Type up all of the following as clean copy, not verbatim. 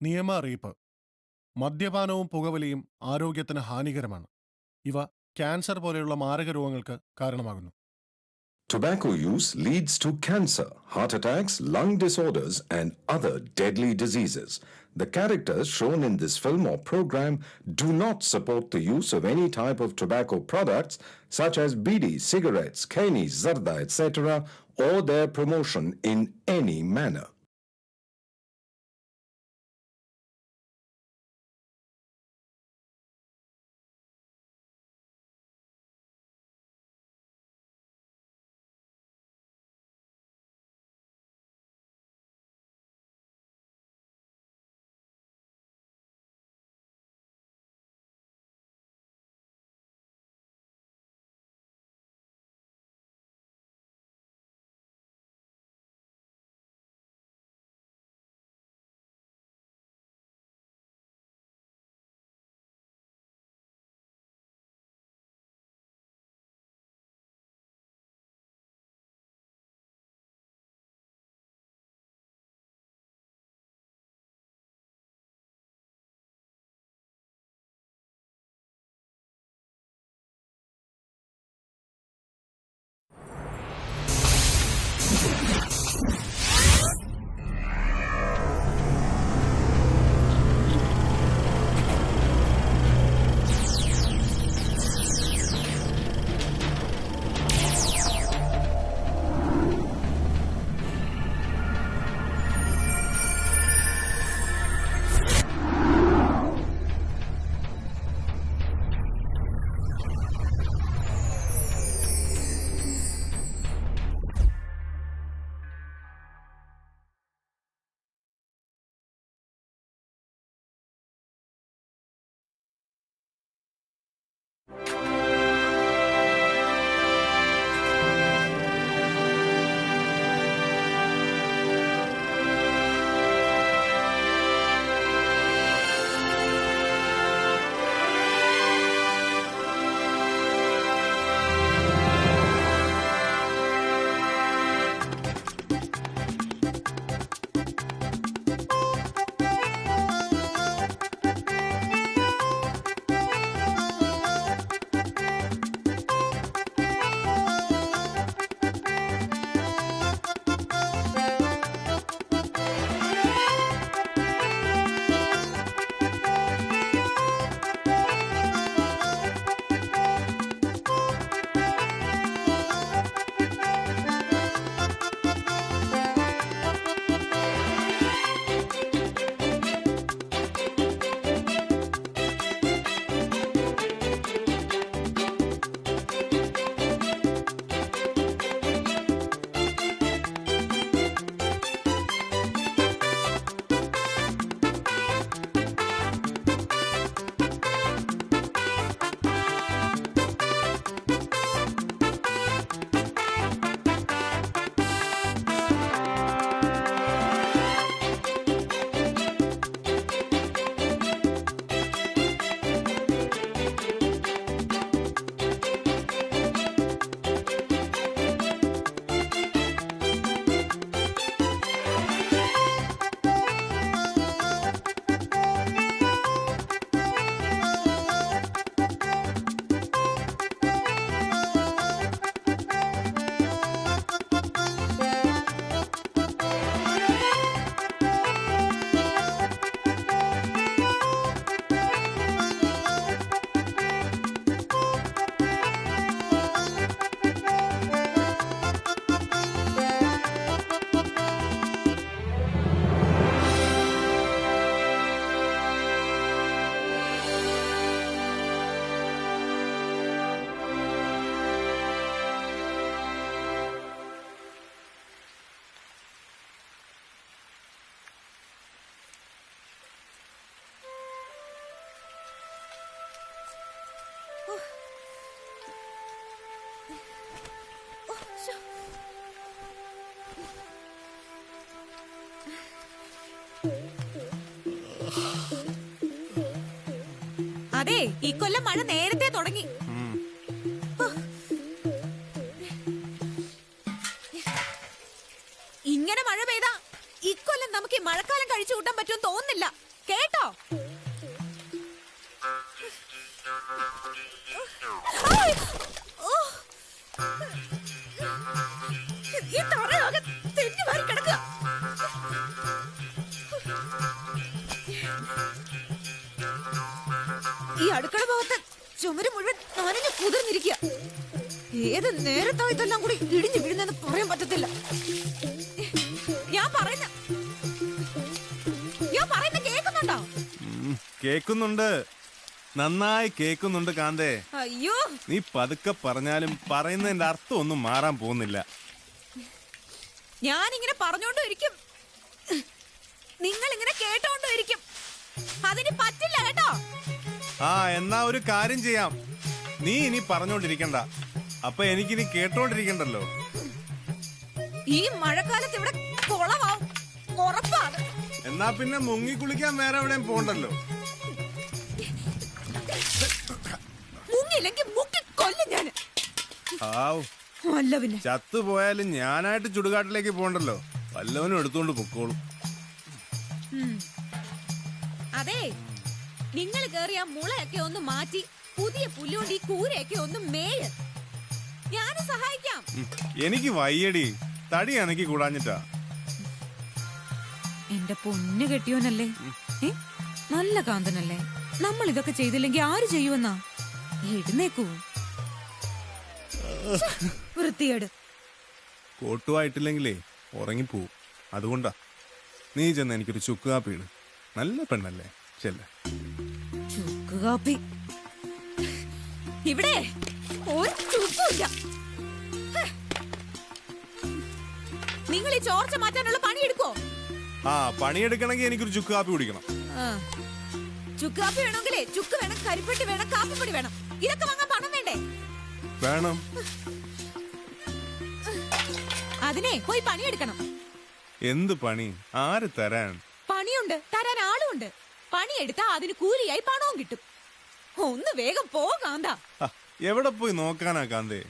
നിയമ അറിയിപ്പ്. മദ്യപാനവും പുകവലിയും ആരോഗ്യത്തിന് ഹാനികരമാണ്. ഇവ ക്യാൻസർ പോലെയുള്ള മാരക രോഗങ്ങൾക്ക് കാരണമാകുന്നു. Tobacco use leads to cancer, heart attacks, lung disorders, and other deadly diseases. The characters shown in this film or program do not support the use of any type of tobacco products such as bidi, cigarettes, khaini, zarda, etc., or their promotion in any manner. അതെ, ഇക്കൊല്ലം മഴ നേരത്തെ തുടങ്ങി. ഇങ്ങനെ മഴ പെയ്താ ഇക്കൊല്ലം നമുക്ക് ഈ മഴക്കാലം കഴിച്ചു കൂട്ടാൻ പറ്റുമെന്ന് തോന്നുന്നില്ല. കേട്ടോ? ഈ തറയാകെ തെന്നി മാറി കിടക്കുക. ഈ അടുക്കള ഭാഗത്ത് ചുമര് മുഴുവൻ നനഞ്ഞു കുതിർന്നിരിക്കുക. ഏത് നേരത്തോ ഇതെല്ലാം കൂടി ഇടിഞ്ഞു വീഴുന്നെന്ന് പറയാൻ പറ്റത്തില്ല. ഞാൻ പറയുന്ന കേൾക്കുന്നുണ്ടോ? കേക്കുന്നുണ്ട്, നന്നായി കേക്കുന്നുണ്ട് കാന്തേ. അയ്യോ, നീ പതുക്കെ പറഞ്ഞാലും പറയുന്നതിന്റെ അർത്ഥം ഒന്നും മാറാൻ പോകുന്നില്ല. ഞാനിങ്ങനെ പറഞ്ഞോണ്ടും ഇരിക്കും, നിങ്ങൾ ഇങ്ങനെ കേട്ടോണ്ടും ഇരിക്കും. അതിന് പറ്റില്ല കേട്ടോ. എന്നാ ഒരു കാര്യം ചെയ്യാം, നീ ഇനി പറഞ്ഞോണ്ടിരിക്കണ്ട, അപ്പൊ എനിക്കിനി കേട്ടോണ്ടിരിക്കണ്ടല്ലോ. ഈ മഴക്കാലത്ത് ഇവിടെ കുളമാവും, ഉറപ്പാണ്. എന്നാ പിന്നെ മുങ്ങി കുളിക്കാൻ വേറെ എവിടെയും പോണ്ടല്ലോ. മുങ്ങില്ലെങ്കിൽ മുക്കി കൊല്ലും ഞാൻ. അല്ല പിന്നെ ചത്തുപോയാലും ഞാനായിട്ട് ചുടുകാട്ടിലേക്ക് പോണ്ടല്ലോ, വല്ലവനും എടുത്തോണ്ട് പൊക്കോളും. അതെ, നിങ്ങൾ കേറിയ മുളയൊക്കെ ഒന്ന് മാറ്റി പുതിയ പുല്ലുകൊണ്ട് ഈ കൂരയൊക്കെ ഒന്ന് മേയ്. ഞാൻ സഹായിക്കാം. എനിക്ക് വയ്യടി, തടി അനക്കി കൂടാഞ്ഞിട്ടാ. എന്റെ പൊന്നു കെട്ടിയോനല്ലേ, നല്ല കാന്തനല്ലേ. നമ്മൾ ഇതൊക്കെ ചെയ്തില്ലെങ്കിൽ ആര് ചെയ്യുമെന്നാ? എഴുന്നേക്കൂ, വൃത്തിയേട്. കോട്ടുവായിട്ടില്ലെങ്കിലേ ഉറങ്ങിപ്പോവും, അതുകൊണ്ടാ. നീ ചെന്ന് എനിക്കൊരു ചുക്ക് കാപ്പിയിട്, നല്ല പെണ്ണല്ലേ. ചെല്ലേ. ചുക്ക് കാപ്പി ഇവിടെ ഒരു ചുക്കുമില്ല. നിങ്ങൾ ഈ ചോർച്ച മാറ്റാനുള്ള പണിയെടുക്കോ? പണിയെടുക്കണമെങ്കിൽ എനിക്കൊരു ചുക്ക് കാപ്പി കുടിക്കണം. ചുക്ക് കാപ്പി വേണമെങ്കിലേ ചുക്ക് വേണം, കരിപ്പെട്ടി വേണം, കാപ്പിപ്പൊടി വേണം. ഇതൊക്കെ വാങ്ങാൻ പണം വേണ്ടേ? വേണം. അതിനെ പോയി പണിയെടുക്കണം. എന്ത് പണി? ആര് തരാൻ? പണിയുണ്ട്, തരാൻ ആളുമുണ്ട്. പണിയെടുത്താ അതിന് കൂലിയായി പണവും കിട്ടും. ഒന്ന് വേഗം പോ കാന്താ. എവിടെ പോയി നോക്കാനാ കാന്തേ?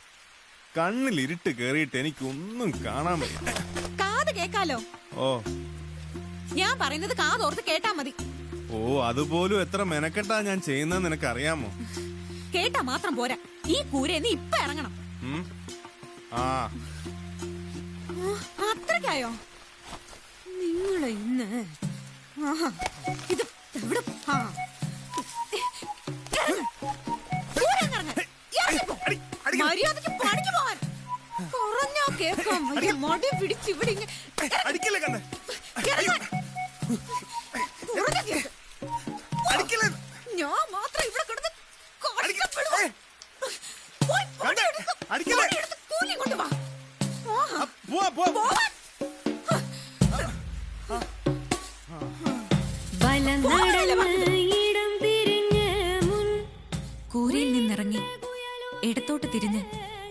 കണ്ണിൽ ഇരുട്ട് കേറിയിട്ട് എനിക്കൊന്നും കാണാൻ വയ്യ. കാത് കേക്കാലോ. ഓ, ഞാൻ പറയുന്നത് കാതോർത്ത് കേട്ടാ മതി. ഓ, അതുപോലും എത്ര മെനക്കെട്ടാ ഞാൻ ചെയ്യുന്നത് നിനക്കറിയാമോ? കേട്ടാ മാത്രം പോരാ, ഈ കൂരേന്ന് ഇപ്പൊ ഇറങ്ങണം. അത്രക്കായോ നിങ്ങളെ ഇന്ന്? ഇത് എവിടെ? മര്യാദക്ക് പണിക്ക് പോവാൻ പറഞ്ഞാ കേൾക്കാം. മടി പിടിച്ച് ഇവിടെ ഞാൻ മാത്രം ഇവിടെ കിടന്ന് കൂലി കൊണ്ടുവാ. കൂരയിൽ നിന്നിറങ്ങി ഇടത്തോട്ട് തിരിഞ്ഞ്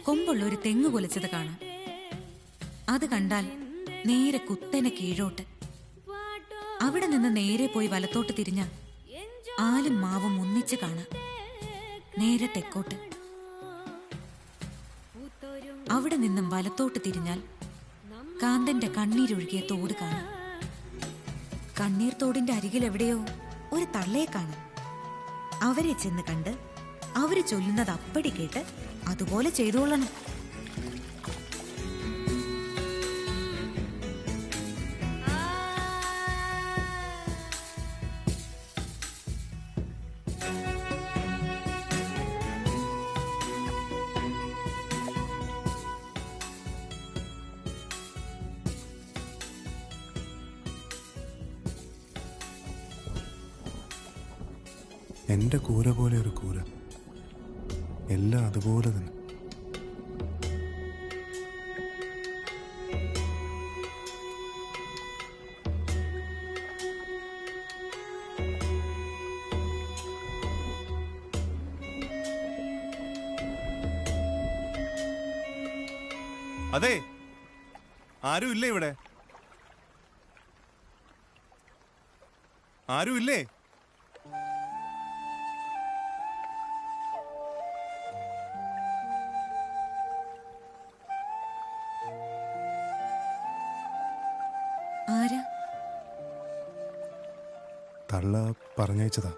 കൊമ്പുള്ള ഒരു തെങ്ങ് പൊലിച്ചത് കാണാം. അത് കണ്ടാൽ നേരെ കുത്തനെ കീഴോട്ട്. അവിടെ നിന്ന് നേരെ പോയി വലത്തോട്ട് തിരിഞ്ഞ ആലും മാവും ഒന്നിച്ച് കാണാം. നേരെ തെക്കോട്ട്. അവിടെ നിന്നും വലത്തോട്ട് തിരിഞ്ഞാൽ കാന്തന്റെ കണ്ണീരൊഴുകിയ തോട് കാണാം. കണ്ണീർ തോടിന്റെ അരികിൽ എവിടെയോ ഒരു തള്ളയെ കാണാം. അവരെ ചെന്ന് കണ്ട് അവര് ചൊല്ലുന്നത് അപ്പടി കേട്ട് അതുപോലെ ചെയ്തോളണം. എന്റെ കൂര പോലെ ഒരു കൂര, എല്ലാം അതുപോലെ തന്നെ. അതെ, ആരും ഇല്ലേ ഇവിടെ? ആരും ഇല്ലേ? തള്ള പറഞ്ഞയച്ചതാ.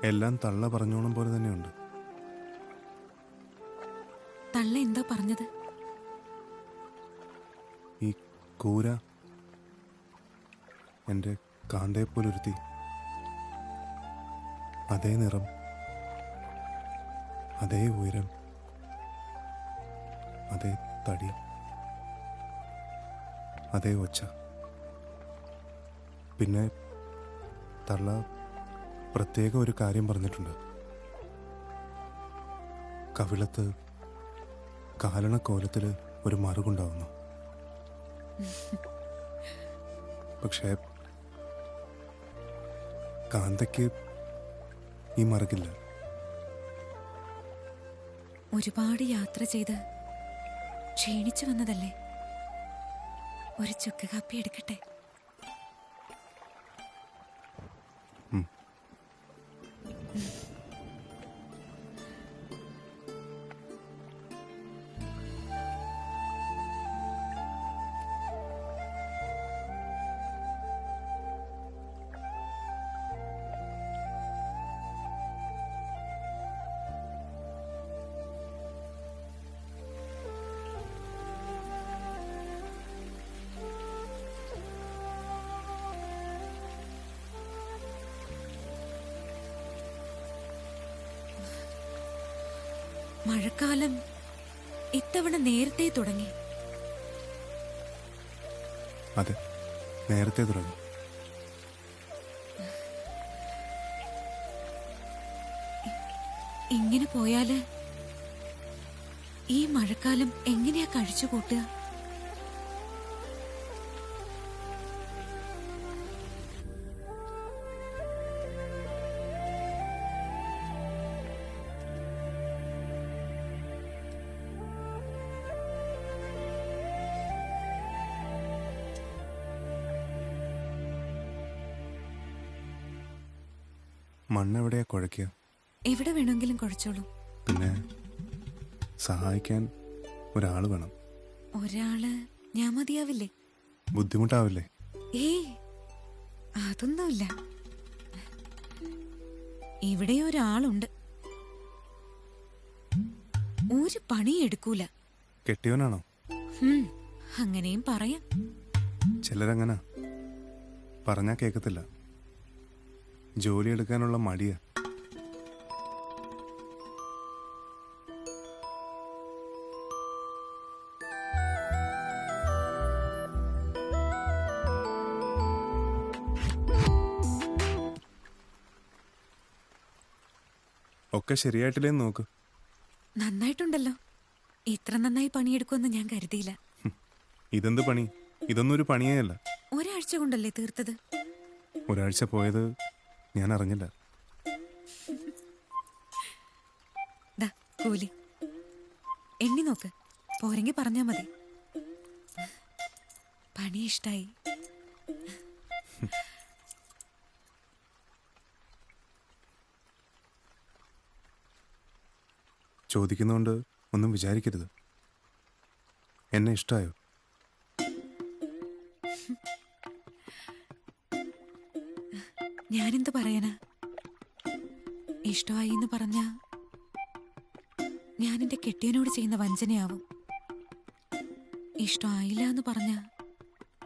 എല്ലാം തള്ള പറഞ്ഞോണം പോലെ തന്നെയുണ്ട്. തള്ള എന്താ പറഞ്ഞത്? ഈ കൂര എൻ്റെ കാന്തയെപ്പോലൊരുത്തി, അതേ നിറം, അതേ ഉയരം, അതേ തടി, അതേ ഒച്ച. പിന്നെ തള്ള പ്രത്യേക ഒരു കാര്യം പറഞ്ഞിട്ടുണ്ട്. കവിളത്ത് കാലണക്കോലത്തിൽ ഒരു മറുകുണ്ടാവുന്നു. പക്ഷേ കാന്തയ്ക്ക് ഈ മറുകില്ല. ഒരുപാട് യാത്ര ചെയ്ത് ക്ഷീണിച്ചു വന്നതല്ലേ? ഒരു ചുക്ക് കാപ്പി എടുക്കട്ടെ? മഴക്കാലം ഇത്തവണ നേരത്തെ തുടങ്ങി. അതെ, നേരത്തെ തുടങ്ങി. ഇങ്ങനെ പോയാല് ഈ മഴക്കാലം എങ്ങനെയാ കഴിച്ചു കൂട്ടുക? മണ്ണെവിടെയാ കുഴയ്ക്കുക? എവിടെ വേണമെങ്കിലും കുഴച്ചോളൂ. പിന്നെ സഹായിക്കാൻ ഒരാൾ വേണം. ഒരാള് ഞാൻ മതിയാവില്ലേ? ബുദ്ധിമുട്ടാവില്ലേ? ഏയ്, അതൊന്നുമില്ല. ഇവിടെ ഒരാളുണ്ട്. ഒരു പണി എടുക്കൂല. കെട്ടിയവനാണോ? അങ്ങനെയും പറയാം. ചിലരങ്ങനെ പറഞ്ഞാ കേൾക്കത്തില്ല. ജോലി എടുക്കാനുള്ള മടിയാ. ഒക്കെ ശരിയായിട്ടില്ലേന്ന് നോക്ക്. നന്നായിട്ടുണ്ടല്ലോ. ഇത്ര നന്നായി പണിയെടുക്കുമെന്ന് ഞാൻ കരുതിയില്ല. ഇതെന്ത് പണി? ഇതൊന്നും ഒരു പണിയേ അല്ല. ഒരാഴ്ച കൊണ്ടല്ലേ തീർത്തത്? ഒരാഴ്ച പോയത് ഞാൻ അറിഞ്ഞില്ല. ദാ കൂലി എണ്ണി നോക്ക്. പോരെങ്കി പറഞ്ഞാ മതി. പണി ഇഷ്ടായി. ചോദിക്കുന്നോണ്ട് ഒന്നും വിചാരിക്കരുത്. എന്നെ ഇഷ്ടായോ? ഞാനെന്ത് പറയാനാ? ഇഷ്ടമായി എന്ന് പറഞ്ഞ ഞാൻ എന്റെ കെട്ടിയനോട് ചെയ്യുന്ന വഞ്ചനയാവും. ഇഷ്ടമായില്ല എന്ന് പറഞ്ഞ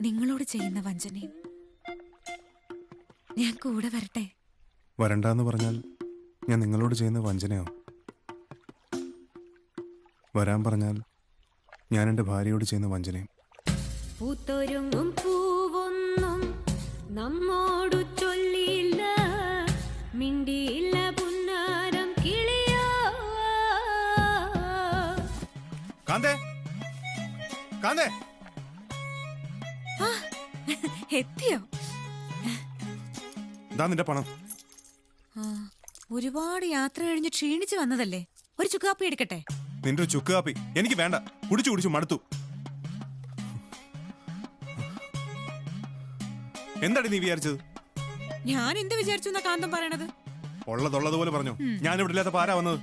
നിങ്ങളോട് ചെയ്യുന്ന വഞ്ചനയും. ഞാൻ കൂടെ വരട്ടെ? വരണ്ടാന്ന് പറഞ്ഞാൽ ഞാൻ നിങ്ങളോട് ചെയ്യുന്ന വഞ്ചനയോ? വരാൻ പറഞ്ഞാൽ ഞാൻ എൻ്റെ ഭാര്യയോട് ചെയ്യുന്ന വഞ്ചനയും. പൂത്തൊരുങ്ങും പൂവൊന്നും നമ്മോടു ചൊല്ലിയില്ല, മിണ്ടിയില്ല പുന്നാരം കിളിയോ. കാന്തേ, കാന്തേ, എത്തിയോ? ഇതാ നിന്റെ പണം. ഒരുപാട് യാത്ര കഴിഞ്ഞ് ക്ഷീണിച്ചു വന്നതല്ലേ? ഒരു ചുക്കാപ്പി എടുക്കട്ടെ? നിന്റെ ഒരു ചുക്ക് കാപ്പി എനിക്ക് വേണ്ട. കുടിച്ചു കുടിച്ചു മടുത്തു. എന്താടി നീ വിചാരിച്ചത്? ഞാൻ എന്ത് വിചാരിച്ചു എന്നാ കാന്തം പറയണത്? ഉള്ളതുള്ളതുപോലെ പറഞ്ഞു. ഞാൻ ഇവിടെ ഇല്ലാത്ത പാരാ വന്നത്.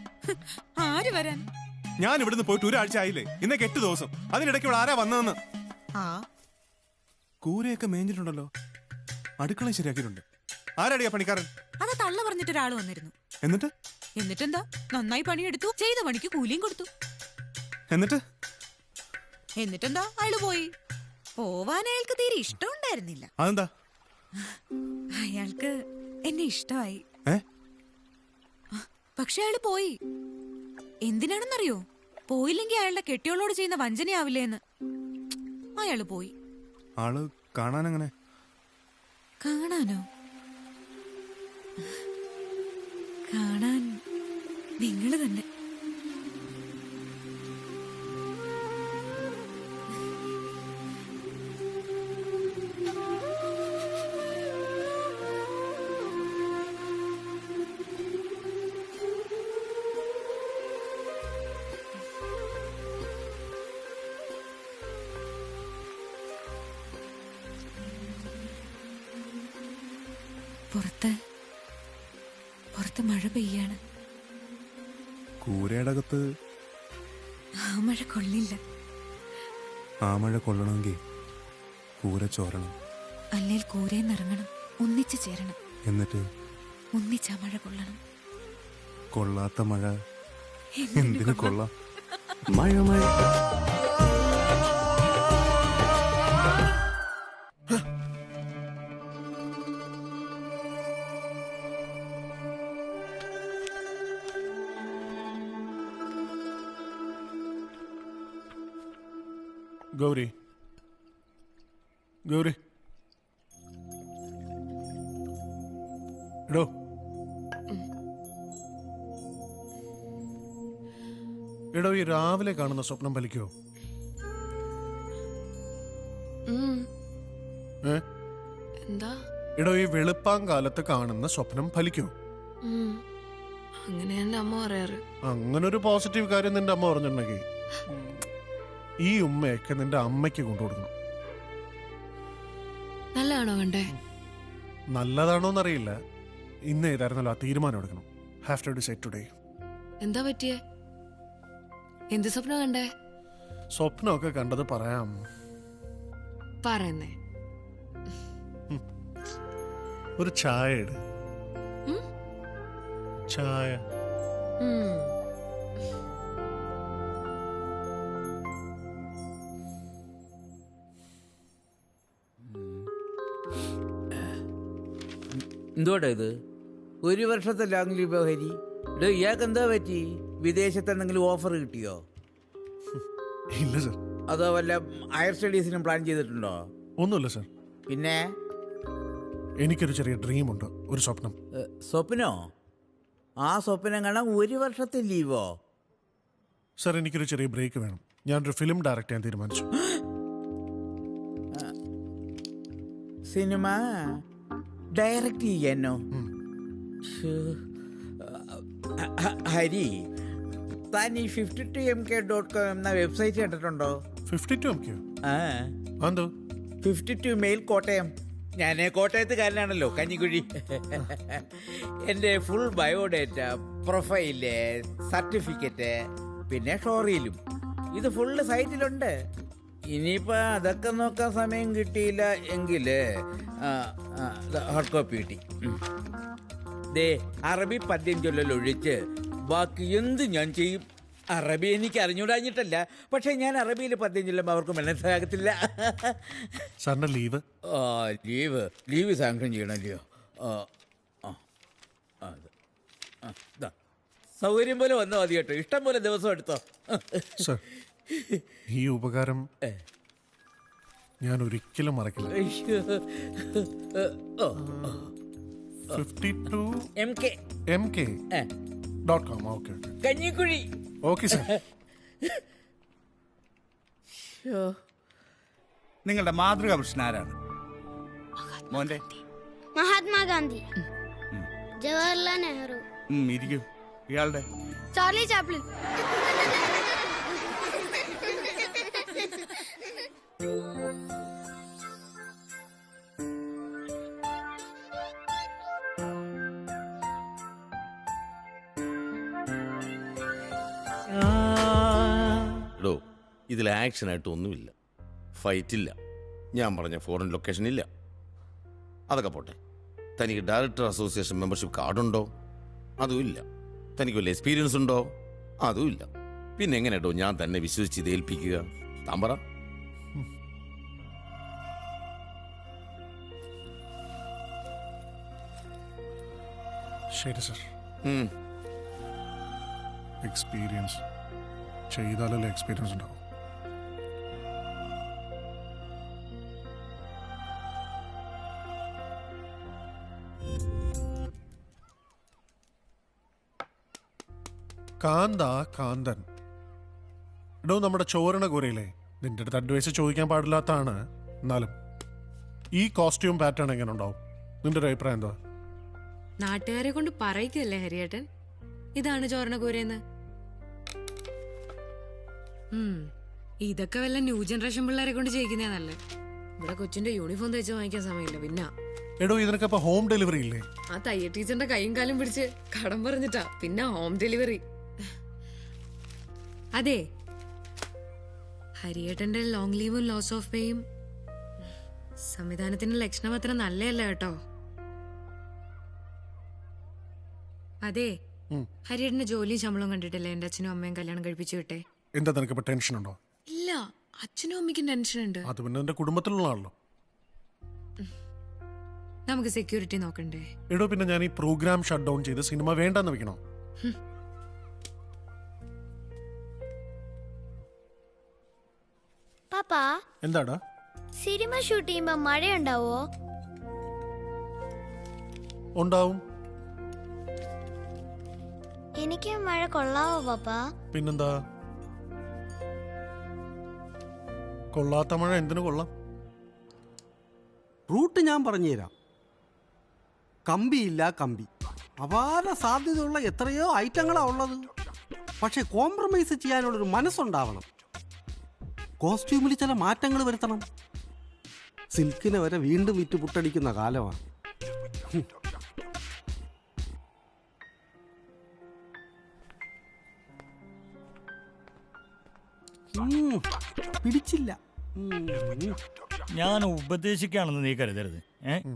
ആര് വരാൻ? ഞാൻ ഇവിടുന്ന് പോയിട്ട് ഒരാഴ്ച ആയില്ലേ? ഇന്നേക്ക് 8 ദിവസം. അതിനിടയ്ക്ക് ഇവിടെ ആരാ വന്നതെന്ന്? ആ കൂരയൊക്കെ മേഞ്ഞിട്ടുണ്ടല്ലോ, അടുക്കള ശരിയാക്കിയിട്ടുണ്ട്. ആരടിയാ പണിക്കാരൻ? അത് തള്ള പറഞ്ഞിട്ട് ഒരാൾ വന്നിരുന്നു. എന്നിട്ടെന്താ? നന്നായി പണിയെടുത്തു, ചെയ്ത പണിക്ക് കൂലിയും കൊടുത്തു. എന്നിട്ടെന്താ അയാള് പോയി. പോവാൻ അയാൾക്ക് തീരെ ഇഷ്ടമുണ്ടായിരുന്നില്ല. അതെന്താ? അയാൾക്ക് എന്നെ ഇഷ്ടമായി. പക്ഷെ അയാള് പോയി. എന്തിനാണെന്നറിയോ? പോയില്ലെങ്കിൽ അയാളുടെ കെട്ടിയോളോട് ചെയ്യുന്ന വഞ്ചനയാവില്ലേന്ന്. അയാള് പോയി. ആള് കാണാനെങ്ങനെ? കാണാനോ? കാണാൻ നിങ്ങള് തന്നെ. പുറത്ത് മഴ പെയ്യാണ്. കൂരയുടെ അകത്ത് ആ മഴ കൊള്ളില്ല. ആ മഴ കൊള്ളണമെങ്കിൽ കൂര ചോരണം. അല്ലെങ്കിൽ കൂരേന്നിറങ്ങണം, ഒന്നിച്ചു ചേരണം. എന്നിട്ട് ഒന്നിച്ചാ മഴ കൊള്ളണം. കൊള്ളാത്ത മഴ എന്തിനു കൊള്ളാം? മഴ മഴ ഗൗരി, ഗൗരി, എടോ, എടോ, ഈ രാവിലെ കാണുന്ന സ്വപ്നം ഫലിക്കോ? എന്താ? എടോ, ഈ വെളുപ്പാങ്കാലത്ത് കാണുന്ന സ്വപ്നം ഫലിക്കോ? അങ്ങനെ എന്റെ അമ്മ പറയാറ്. അങ്ങനൊരു പോസിറ്റീവ് കാര്യം നിന്റെ അമ്മ പറഞ്ഞിട്ടുണ്ടെങ്കിൽ ഈ ഉമ്മയൊക്കെ നിന്റെ അമ്മയ്ക്ക് കൊണ്ടുകൊടുക്കണം. നല്ലതാണോ കണ്ടേ? നല്ലതാണോന്നറിയില്ല. ഇന്ന് ഏതായിരുന്നല്ലോ ആ തീരുമാനം എടുക്കണം. Have to decide today. എന്താ പറ്റിയേ? എന്ത് സ്വപ്നം കണ്ടേ? സ്വപ്നമൊക്കെ കണ്ടത് പറയാം. പറയുന്നേ. ഒരു ചായ ഇട്. ചായ. എന്തോടാ ഇത്? ഒരു വർഷത്തെ ലോങ് ലീവ് ഹരി. ഇയാൾക്ക് എന്താ പറ്റി? വിദേശത്ത് എന്തെങ്കിലും ഓഫർ കിട്ടിയോ? ഇല്ല സർ. അതോ വല്ല ഹയർ സ്റ്റഡീസിനും പ്ലാൻ ചെയ്തിട്ടുണ്ടോ? ഒന്നുമില്ല സർ. പിന്നെ എനിക്കൊരു ചെറിയ ഡ്രീം ഉണ്ട്, ഒരു സ്വപ്നം. സ്വപ്നോ? ആ സ്വപ്നം കാണാൻ ഒരു വർഷത്തെ ലീവോ? സർ, എനിക്കൊരു ചെറിയ ബ്രേക്ക് വേണം. ഞാനൊരു ഫിലിം ഡയറക്റ്റ് ചെയ്യാൻ തീരുമാനിച്ചു. സിനിമ ഡയറക്റ്റ് ചെയ്യാനോ? ഹരി, താൻ ഈ 52mk.com എന്ന വെബ്സൈറ്റ് കണ്ടിട്ടുണ്ടോ? 52mk? ആ, എന്തോ 52 മെയിൽ കോട്ടയം. ഞാൻ കോട്ടയത്തുകാരനാണല്ലോ, കഞ്ഞിക്കുഴി. എൻ്റെ ഫുൾ ബയോഡേറ്റ, പ്രൊഫൈല്, സർട്ടിഫിക്കറ്റ്, പിന്നെ ഷോറിയിലും ഇത് ഫുള്ള് സൈറ്റിലുണ്ട്. ഇനിയിപ്പോൾ അതൊക്കെ നോക്കാൻ സമയം കിട്ടിയില്ല എങ്കിൽ ഹാർഡ് കോപ്പി കിട്ടി. ദേ, അറബി പദ്യം ചൊല്ലലൊഴിച്ച് ബാക്കി എന്ത് ഞാൻ ചെയ്യും. അറബി എനിക്ക് അറിഞ്ഞൂടാഞ്ഞിട്ടല്ല, പക്ഷെ ഞാൻ അറബിയിൽ പദ്യം ചൊല്ലുമ്പോൾ അവർക്ക് മനസ്സിലാകത്തില്ല. സാറിന്റെ ലീവ്? Leave sanction ചെയ്യണമല്ലയോ? സൗകര്യം പോലെ വന്നാൽ മതി കേട്ടോ. ഇഷ്ടം പോലെ ദിവസം എടുത്തോ. സർ, ഈ ഉപകാരം ഞാൻ ഒരിക്കലും മറക്കില്ല. 52mk.com. Okay, Kanjikuzhi. Okay sir. നിങ്ങളുടെ മാതൃകാ പുരുഷൻ ആരാണ് മോന്റെ? മഹാത്മാഗാന്ധി, ജവഹർലാൽ നെഹ്റു. ഇരിക്കൂ. ഇയാളുടെ? Charlie Chaplin. ഇതിൽ ആക്ഷനായിട്ട് ഒന്നുമില്ല, ഫൈറ്റില്ല, ഞാൻ പറഞ്ഞ ഫോറിൻ ലൊക്കേഷൻ ഇല്ല. അതൊക്കെ പോട്ടെ, തനിക്ക് ഡയറക്ടർ അസോസിയേഷൻ മെമ്പർഷിപ്പ് കാർഡുണ്ടോ? അതും ഇല്ല. തനിക്ക് വല്ല എക്സ്പീരിയൻസ് ഉണ്ടോ? അതും ഇല്ല. പിന്നെ എങ്ങനെയാട്ടോ ഞാൻ തന്നെ വിശ്വസിച്ച് ഇത് ഏൽപ്പിക്കുക? താൻ പറ. ശരി സർ. എക്സ്പീരിയൻസ് ചെയ്താലല്ലേ എക്സ്പീരിയൻസ് ഉണ്ടാവും. കാന്തൻ എടോ, നമ്മുടെ ചോരണ കൂരയില്ലേ, നിന്റെ അടുത്ത് അഡ്വൈസ് ചോദിക്കാൻ പാടില്ലാത്തതാണ്. എന്നാലും ഈ കോസ്റ്റ്യൂം പാറ്റേൺ എങ്ങനെ ഉണ്ടാവും? നിന്റെ ഒരു അഭിപ്രായം എന്താ? നാട്ടുകാരെ കൊണ്ട് പറയിക്കല്ലേ ഹരിയേട്ടൻ, ഇതാണ് ചോരണകൂരെന്ന്. ഇതൊക്കെ വല്ല ന്യൂ ജനറേഷൻ പിള്ളേരെ കൊണ്ട് ചെയ്യിക്കുന്നേ നല്ലേ. ഇവിടെ കൊച്ചിന്റെ യൂണിഫോം തയ്ച്ച് വാങ്ങിക്കാൻ സമയമില്ല. പിന്നെ എടോ, ഇതിനൊക്കെ ഇപ്പൊ ഹോം ഡെലിവറി ഇല്ലേ? ആ തയ്യ ടീച്ചറിന്റെ കൈയും കാലും പിടിച്ച് കടം പറഞ്ഞിട്ടാ പിന്നെ ഹോം ഡെലിവറി. അതെ, ഹരിയേട്ടന്റെ ലോങ് ലീവും ലോസ് ഓഫ് പേയും സംവിധാനത്തിന്റെ ലക്ഷണം അത്ര നല്ലതല്ല കേട്ടോ. അതെ, ഹരിയേട്ടന്റെ ജോലിയും ശമ്പളവും കണ്ടിട്ടില്ലേ എന്റെ അച്ഛനും അമ്മയും കല്യാണം കഴിപ്പിച്ചു വിട്ടെ? എന്താ നിനക്ക് ഇപ്പൊ ടെൻഷൻ ഉണ്ടോ? ഇല്ല, അച്ഛനും അമ്മയ്ക്കും ടെൻഷൻ ഉണ്ട്. അത് പിന്നെ എന്റെ കുടുംബത്തിലുള്ള ആണല്ലോ. നമുക്ക് സെക്യൂരിറ്റി നോക്കണ്ടേ? എടോ, പിന്നെ ഞാൻ ഈ പ്രോഗ്രാം ഷട്ട് ഡൗൺ ചെയ്ത് സിനിമ വേണ്ടെന്ന് വെക്കണോ? പാപ്പാ, എന്താടാ? സിനിമ ഷൂട്ട് ചെയ്യുമ്പോ മഴയുണ്ടാവോ? ഉണ്ടാവും. എനിക്ക് മഴ കൊള്ളാവോ പാപ്പാ? പിന്നെന്താ, കൊള്ളാത്ത മഴ എന്തിനു കൊള്ളാം? റൂട്ട് ഞാൻ പറഞ്ഞുതരാം. കമ്പിയില്ല കമ്പി, അപാര സാധ്യതയുള്ള എത്രയോ ഐറ്റങ്ങളാണ് ഉള്ളത്. പക്ഷെ കോംപ്രമൈസ് ചെയ്യാനുള്ളൊരു മനസ്സുണ്ടാവണം. കോസ്റ്റ്യൂമിൽ ചില മാറ്റങ്ങൾ വരുത്തണം. സിൽക്കിനെ വരെ വീണ്ടും വിറ്റ് പുട്ടടിക്കുന്ന കാലമാണ്. പിടിച്ചില്ല. ഞാൻ ഉപദേശിക്കുകയാണെന്ന് നീ കരുതരുത്.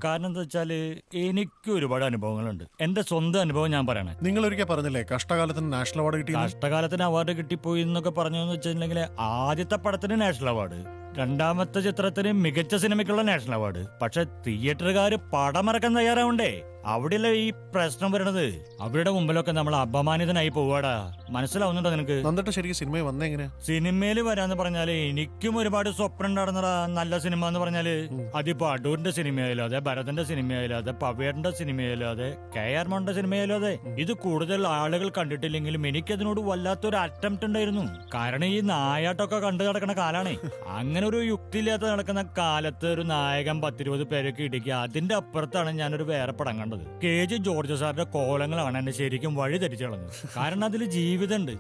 കാരണം എന്താ വെച്ചാല് എനിക്ക് ഒരുപാട് അനുഭവങ്ങളുണ്ട്. എന്റെ സ്വന്തം അനുഭവം ഞാൻ പറയണേ. നിങ്ങൾ ഒരിക്കൽ പറഞ്ഞില്ലേ കഷ്ടകാലത്തിന് നാഷണൽ അവാർഡ് കിട്ടി? കഷ്ടകാലത്തിന് അവാർഡ് കിട്ടിപ്പോയി എന്നൊക്കെ പറഞ്ഞു എന്ന് വെച്ചിട്ടുണ്ടെങ്കിൽ ആദ്യത്തെ പടത്തിന് നാഷണൽ അവാർഡ്, രണ്ടാമത്തെ ചിത്രത്തിന് മികച്ച സിനിമയ്ക്കുള്ള നാഷണൽ അവാർഡ്. പക്ഷെ തിയേറ്ററുകാര് പടമിറക്കാൻ തയ്യാറാവണ്ടേ? അവിടെയല്ല ഈ പ്രശ്നം വരണത്. അവരുടെ മുമ്പിലൊക്കെ നമ്മൾ അപമാനിതനായി പോവാടാ. മനസ്സിലാവുന്നുണ്ടോ നിനക്ക്? എന്നിട്ട് ശരിക്കും സിനിമയിൽ വന്നെങ്ങനെയാ? സിനിമയിൽ വരാന്ന് പറഞ്ഞാല് എനിക്കും ഒരുപാട് സ്വപ്നം ഉണ്ടായിരുന്നടാ. നല്ല സിനിമ എന്ന് പറഞ്ഞാല് അതിപ്പോ അടൂരിന്റെ സിനിമയായാലും അതെ, ഭരതന്റെ സിനിമയായാലും അതെ, പവേട്ടന്റെ സിനിമയായാലും അതെ, KR മോന്റെ സിനിമയായാലും അതെ. ഇത് കൂടുതൽ ആളുകൾ കണ്ടിട്ടില്ലെങ്കിലും എനിക്കതിനോട് വല്ലാത്തൊരു അറ്റംപ്റ്റ് ഉണ്ടായിരുന്നു. കാരണം ഈ നായാട്ടൊക്കെ കണ്ടു നടക്കുന്ന കാലാണ്. അങ്ങനെ ഒരു യുക്തിയില്ലാത്ത നടക്കുന്ന കാലത്ത് ഒരു നായകൻ 10-20 പേരൊക്കെ ഇടിക്കുക. അതിന്റെ അപ്പുറത്താണ് ഞാനൊരു വേറെ പടം കണ്ടത്. KG ജോർജ് സാറിന്റെ കോലങ്ങളാണ് എന്നെ ശരിക്കും വഴി തിരിച്ചു കളഞ്ഞത്. കാരണം അതിൽ ജീവിതമുണ്ട്.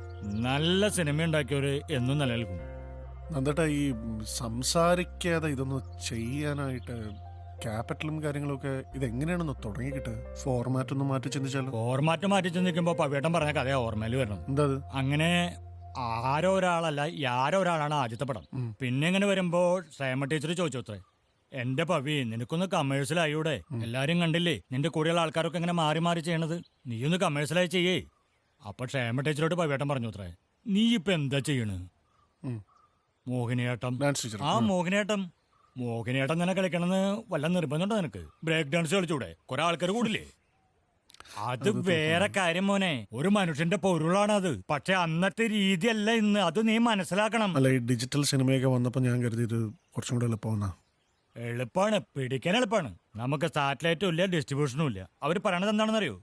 നല്ല സിനിമ ഉണ്ടാക്കിയവര് എന്നും നിലനിൽക്കും. എന്നിട്ട് ഈ സംസാരിക്കാതെ ഇതൊന്ന് ചെയ്യാനായിട്ട് ക്യാപിറ്റലും കാര്യങ്ങളൊക്കെ ഇതെങ്ങനെയാണെന്ന് തുടങ്ങിക്കിട്ട് ഫോർമാറ്റ് ഒന്ന് മാറ്റി ചിന്തിച്ചാലോ? ഫോർമാറ്റ് മാറ്റി ചിന്തിക്കുമ്പോ പവേട്ടൻ പറഞ്ഞ കഥ ഓർമ്മയിൽ വരണം. എന്താ അങ്ങനെ ആരോ ഒരാളല്ല, ആരോ ഒരാളാണ് ആദ്യത്തെ പടം. പിന്നെ ഇങ്ങനെ വരുമ്പോ സേമ ടീച്ചർ ചോദിച്ചു അത്രേ, എന്റെ പവി നിനക്കൊന്ന് കമേഴ്സ്യലായൂടെ? എല്ലാരും കണ്ടില്ലേ നിന്റെ കൂടെയുള്ള ആൾക്കാരൊക്കെ ഇങ്ങനെ മാറി മാറി ചെയ്യണത്, നീ ഒന്ന് കമേഴ്സ്യലായി ചെയ്യേ. അപ്പൊ ക്ഷേമ ടീച്ചറോട് പവേട്ടൻ പറഞ്ഞു അത്രേ, നീ ഇപ്പൊ എന്താ ചെയ്യണ്? മോഹിനിയാട്ടം. ആ മോഹിനിയാട്ടം തന്നെ കളിക്കണമെന്ന് വല്ല നിർബന്ധമുണ്ടോ നിനക്ക്? ബ്രേക്ക് ഡാൻസ് കളിച്ചൂടെ? കുറെ ആൾക്കാർ കൂടില്ലേ? അത് വേറെ കാര്യം മോനെ. ഒരു മനുഷ്യന്റെ പൊരുളാണ് അത്. പക്ഷെ അന്നത്തെ രീതിയല്ല ഇന്ന്. അത് നീ മനസ്സിലാക്കണം. അല്ല, ഈ ഡിജിറ്റൽ സിനിമയൊക്കെ വന്നപ്പോ ഞാൻ കരുതിയത് കുറച്ചും കൂടെ എളുപ്പമാണ്. എളുപ്പമാണ്, പിടിക്കാൻ എളുപ്പമാണ്. നമുക്ക് സാറ്റലൈറ്റും ഇല്ല, ഡിസ്ട്രിബ്യൂഷനും ഇല്ല. അവര് പറയണത് എന്താണെന്നറിയോ?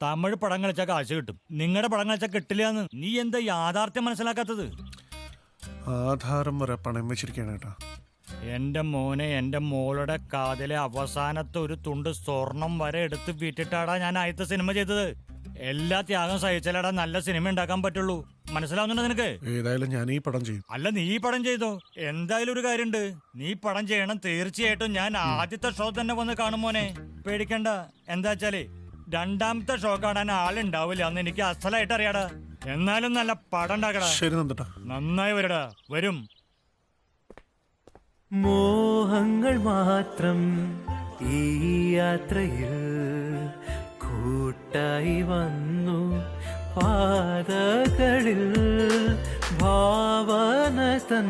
തമിഴ് പടം കളിച്ചാൽ കാശ് കിട്ടും, നിങ്ങളുടെ പടം കളിച്ചാൽ കിട്ടില്ലാന്ന്. നീ എന്താ യാഥാർത്ഥ്യം മനസ്സിലാക്കാത്തത്? ആധാരം വരെ പണം വെച്ചിരിക്കുകയാണ് കേട്ടാ. എന്റെ മോനെ, എന്റെ മോളുടെ കാതിലെ അവസാനത്തെ ഒരു തുണ്ട് സ്വർണം വരെ എടുത്ത് വിറ്റിട്ടാടാ ഞാൻ ആദ്യത്തെ സിനിമ ചെയ്തത്. എല്ലാ ത്യാഗം സഹിച്ചാലാടാ നല്ല സിനിമ ഉണ്ടാക്കാൻ പറ്റുള്ളൂ. മനസ്സിലാവുന്നുണ്ടോ നിനക്ക്? ഏതായാലും ഞാൻ ഈ പടം ചെയ്യും. അല്ല, നീ പടം ചെയ്തോ. എന്തായാലും ഒരു കാര്യമുണ്ട്, നീ പടം ചെയ്യണം. തീർച്ചയായിട്ടും ഞാൻ ആദ്യത്തെ ഷോ തന്നെ വന്ന് കാണും മോനെ, പേടിക്കണ്ട. എന്താ വെച്ചാല് രണ്ടാമത്തെ ഷോ കാണാൻ ആളുണ്ടാവില്ല എന്ന് എനിക്ക് അസലായിട്ട് അറിയാടാ. എന്നാലും നല്ല പടം ഉണ്ടാക്കടാ. ശരി നന്ദട്ടാ. നന്നായി വരടാ, വരും. മോഹങ്ങൾ മാത്രം ഈ യാത്രയിൽ കൂട്ടായി വന്നു പാതകളിൽ ഭാവന തൻ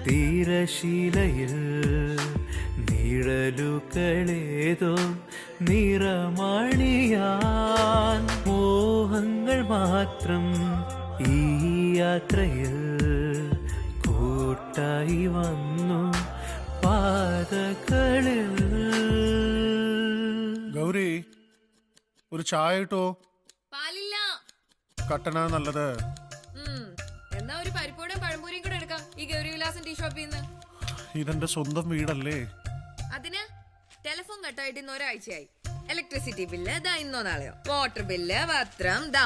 തീരശീലയിൽ നിഴലുകളേതോ നിറമണിയാൻ മോഹങ്ങൾ മാത്രം ഈ യാത്രയിൽ കൂട്ടായി വന്നു പാതകളിൽ. ഗൗരി, ഒരു ചായ ഇട്ടോ. പാലില്ല. കട്ടനാ നല്ലത്. എന്നാ ഒരു പരിപ്പോടും പഴംപൂരിയും കൂടെ എടുക്കാം ഈ ഗൗരിവിലാസൻ ടീ ഷോപ്പിൽ നിന്ന്. ഇതെന്റെ സ്വന്തം വീടല്ലേ. അതിന് ടെലിഫോൺ കട്ടായിട്ട് ഇന്ന് ഒരാഴ്ചയായി. ഇലക്ട്രിസിറ്റി ബില്ല് ദാ ഇന്നോ നാളെയോ, വാട്ടർ ബില്ല്, പത്രം ദാ.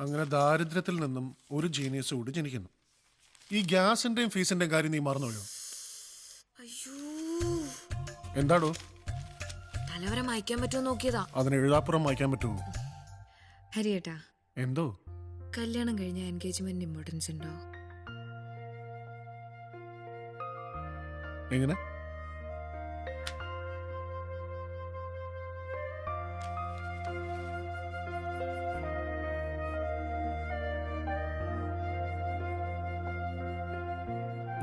അങ്ങനെ ദാരിദ്ര്യത്തിൽ നിന്നും ഒരു ജീനിയസ് കൂടി ജനിക്കുന്നു. ഈ ഗ്യാസിന്റെയും ഫീസിന്റെയും കാര്യം നീ മറന്നുപോയോ? എന്താടോ? തലവരെ മായ്ക്കാൻ പറ്റുമോ നോക്കിയതാ. അതിന് എഴുതാപ്പുറം വായിക്കാൻ പറ്റുമോ? ഹരിയേട്ടാ, എന്തോ കല്യാണം കഴിഞ്ഞ എൻഗേജ്മെന്റ് ഇമ്പോർട്ടൻസ് ഉണ്ടോ? എങ്ങനെ?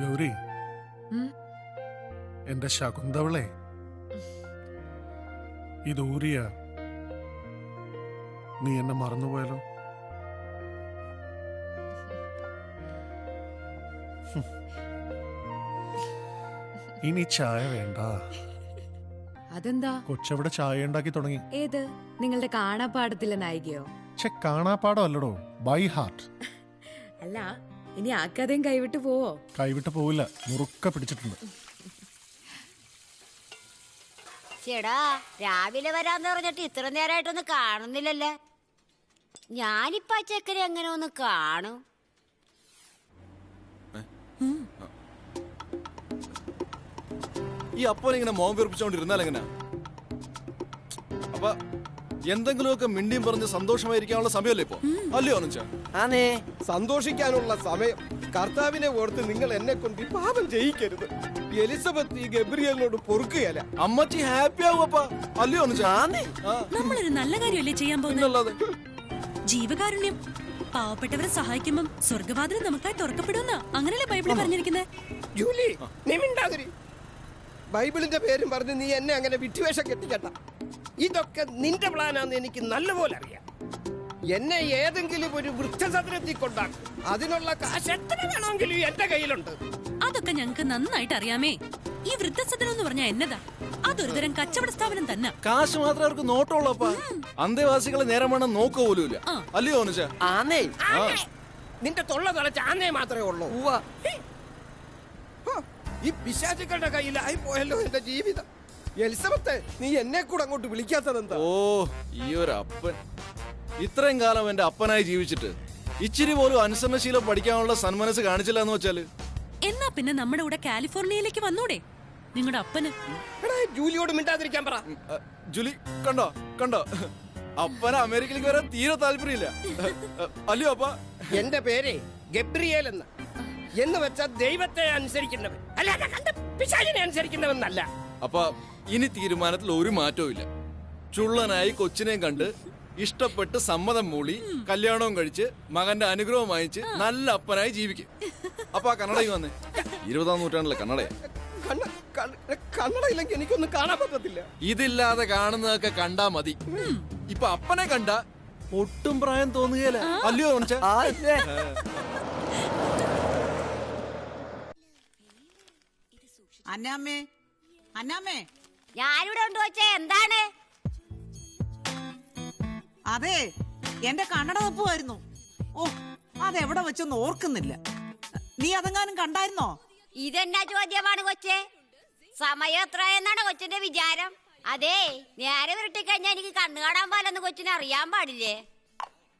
ഗൗരി, എന്റെ ശകുന്തവളെ, ഇതൂരിയ നീ എന്നെ മറന്നുപോയാലോ? ഇനി ചായ വേണ്ട. അതെന്താ? കൊച്ചവിടെ ചായ ഉണ്ടാക്കി തുടങ്ങി. ഏത്, നിങ്ങളുടെ കാണാപ്പാടത്തിലെ നായികയോ? കാണാപ്പാടം അല്ലടോ, ബൈ ഹാർട്ട്. അല്ല, ഇനി ആ കഥയും കൈവിട്ട് പോവോ? കൈവിട്ട് പോവില്ല, മുറുക്ക പിടിച്ചിട്ടുണ്ട്. ചേടാ, രാവിലെ വരാന്ന് പറഞ്ഞിട്ട് ഇത്ര നേരമായിട്ടൊന്നും കാണുന്നില്ലല്ലേ. ഞാനിപ്പോ ആ ചെക്കനെ എങ്ങനെ ഒന്ന് കാണും. ഈ അപ്പനെ ഇങ്ങനെ മോൻ വീർപ്പിച്ചോണ്ടിരുന്നാൽ എങ്ങനെ? അപ്പൊ എന്തെങ്കിലുമൊക്കെ മിണ്ടിയും പറഞ്ഞ് സന്തോഷമായിരിക്കാനുള്ള സമയമല്ലേ ഇപ്പൊ? അല്ലയോ അനുജ? ആനേ, സന്തോഷിക്കാനുള്ള സമയം കർത്താവിനെ ഓർത്ത് നിങ്ങൾ എന്നെ കൊണ്ട് പാപം ചെയ്യിക്കരുത്. എലിസബത്ത് ഈ ഗബ്രിയലിനോട് പൊറുക്കുകയല്ല. അമ്മച്ചി ഹാപ്പി ആവുമപ്പ. അല്ലയോ അനുജ? നമ്മളൊരു നല്ല കാര്യമല്ലേ ചെയ്യാൻ പോകുന്നത്? ജീവകാരുണ്യം. പാവപ്പെട്ടവരെ സഹായിക്കുമ്പം സ്വർഗവാതിൽ നമുക്കായി തുറക്കപ്പെടുന്ന അങ്ങനെയല്ലേ ബൈബിളിൽ പറഞ്ഞിരിക്കുന്നത്? ജൂലി, നീ മിണ്ടാതിരി. ബൈബിളിന്റെ പേരും പറഞ്ഞ് നീ എന്നെ അങ്ങനെ വിട്ടുവേഷം കെട്ടിക്കട്ട. ഇതൊക്കെ നിന്റെ പ്ലാനാന്ന് എനിക്ക് നല്ലപോലെ അറിയാം. എന്നെ ഏതെങ്കിലും ഒരു വൃദ്ധസദനത്തിൽ കൊണ്ടാക്കും. അതിനുള്ള കാശ് എത്ര വേണമെങ്കിലും എന്റെ കയ്യിലുണ്ട്. അതൊക്കെ ഞങ്ങൾക്ക് നന്നായിട്ട് അറിയാമേ. ഈ വൃദ്ധസദനം എന്ന് പറഞ്ഞാൽ എന്നതാ? അതൊരു തരം കച്ചവട സ്ഥാപനം തന്നെ. കാശ് മാത്രമേ അവർക്ക് നോട്ടുള്ളപ്പ. അന്തേവാസികളെ നേരം വേണം നോക്കുക പോലുമില്ല. അല്ലയോ അനുജ? ആന്നേ, നിന്റെ തൊള്ള തളച്ച് ആന്നേ മാത്രമേ ഉള്ളൂ. ഈ പിശാചുക്കളുടെ കയ്യിലായി പോയല്ലോ എന്റെ ജീവിതം. എലിസബത്തെ, നീ എന്നെ കൂടെ അങ്ങോട്ട് വിളിക്കാത്തതെന്താ? ഓ, ഈ ഒരു അപ്പൻ. ഇത്രയും കാലം എന്റെ അപ്പനായി ജീവിച്ചിട്ട് ഇച്ചിരി പോലും അനുസരണശീലം പഠിക്കാനുള്ള സന്മനസ് കാണിച്ചില്ല എന്ന് വെച്ചാല്. എന്നാ പിന്നെ നമ്മുടെ കൂടെ കാലിഫോർണിയയിലേക്ക് വന്നൂടെ നിങ്ങളുടെ അപ്പന്? ജൂലിയോട് മിണ്ടാതിരിക്കാൻ പറ. ജൂലി, കണ്ടോ കണ്ടോ, അപ്പന അമേരിക്കയിലേക്ക് വരാൻ തീരെ താല്പര്യമില്ല. അല്ലയോ അപ്പ? എന്റെ പേര് ഗബ്രിയേൽ എന്ന് വെച്ചാൽ ദൈവത്തെ അനുസരിക്കുന്നവൻ, അല്ലാതെ കണ്ട പിശാചിനെ അനുസരിക്കുന്നവന്നല്ല. അപ്പൊ ഇനി തീരുമാനത്തിൽ ഒരു മാറ്റവും ഇല്ല. ചുള്ളനായി കൊച്ചിനെയും കണ്ട് ഇഷ്ടപ്പെട്ട് സമ്മതം മൂളി കല്യാണവും കഴിച്ച് മകന്റെ അനുഗ്രഹം വാങ്ങിച്ച് നല്ല അപ്പനായി ജീവിക്കും. അപ്പൊ ആ കന്നഡയ്ക്ക് വന്നേ. 20-ാം നൂറ്റാണ്ടിലെ കന്നഡയാ. കന്നഡ ഇല്ലെങ്കിൽ എനിക്കൊന്നും കാണാൻ പറ്റത്തില്ല. ഇതില്ലാതെ കാണുന്നതൊക്കെ കണ്ടാ മതി. ഇപ്പൊ അപ്പനെ കണ്ട ഒട്ടും പ്രായം തോന്നുകയല്ല. അല്ലയോ? അന്നാമ്മേ, അന്നാമ്മേ, ഞാനിവിടെ ഉണ്ട് വെച്ചേ. എന്താണ്? അതെ, എന്റെ കണ്ണട തപ്പുമായിരുന്നു. ഓ, അതെവിടെ വെച്ചൊന്നും ഓർക്കുന്നില്ല. നീ അതെങ്ങാനും കണ്ടായിരുന്നോ? ഇതെന്നാ ചോദ്യമാണ് കൊച്ചേ? സമയം എത്ര എന്നാണ് കൊച്ചിന്റെ വിചാരം? അതെ, നേരെ വിരട്ടിക്കഴിഞ്ഞാ എനിക്ക് കണ്ണു കാണാൻ പാലെന്ന് കൊച്ചിനെ അറിയാൻ പാടില്ലേ?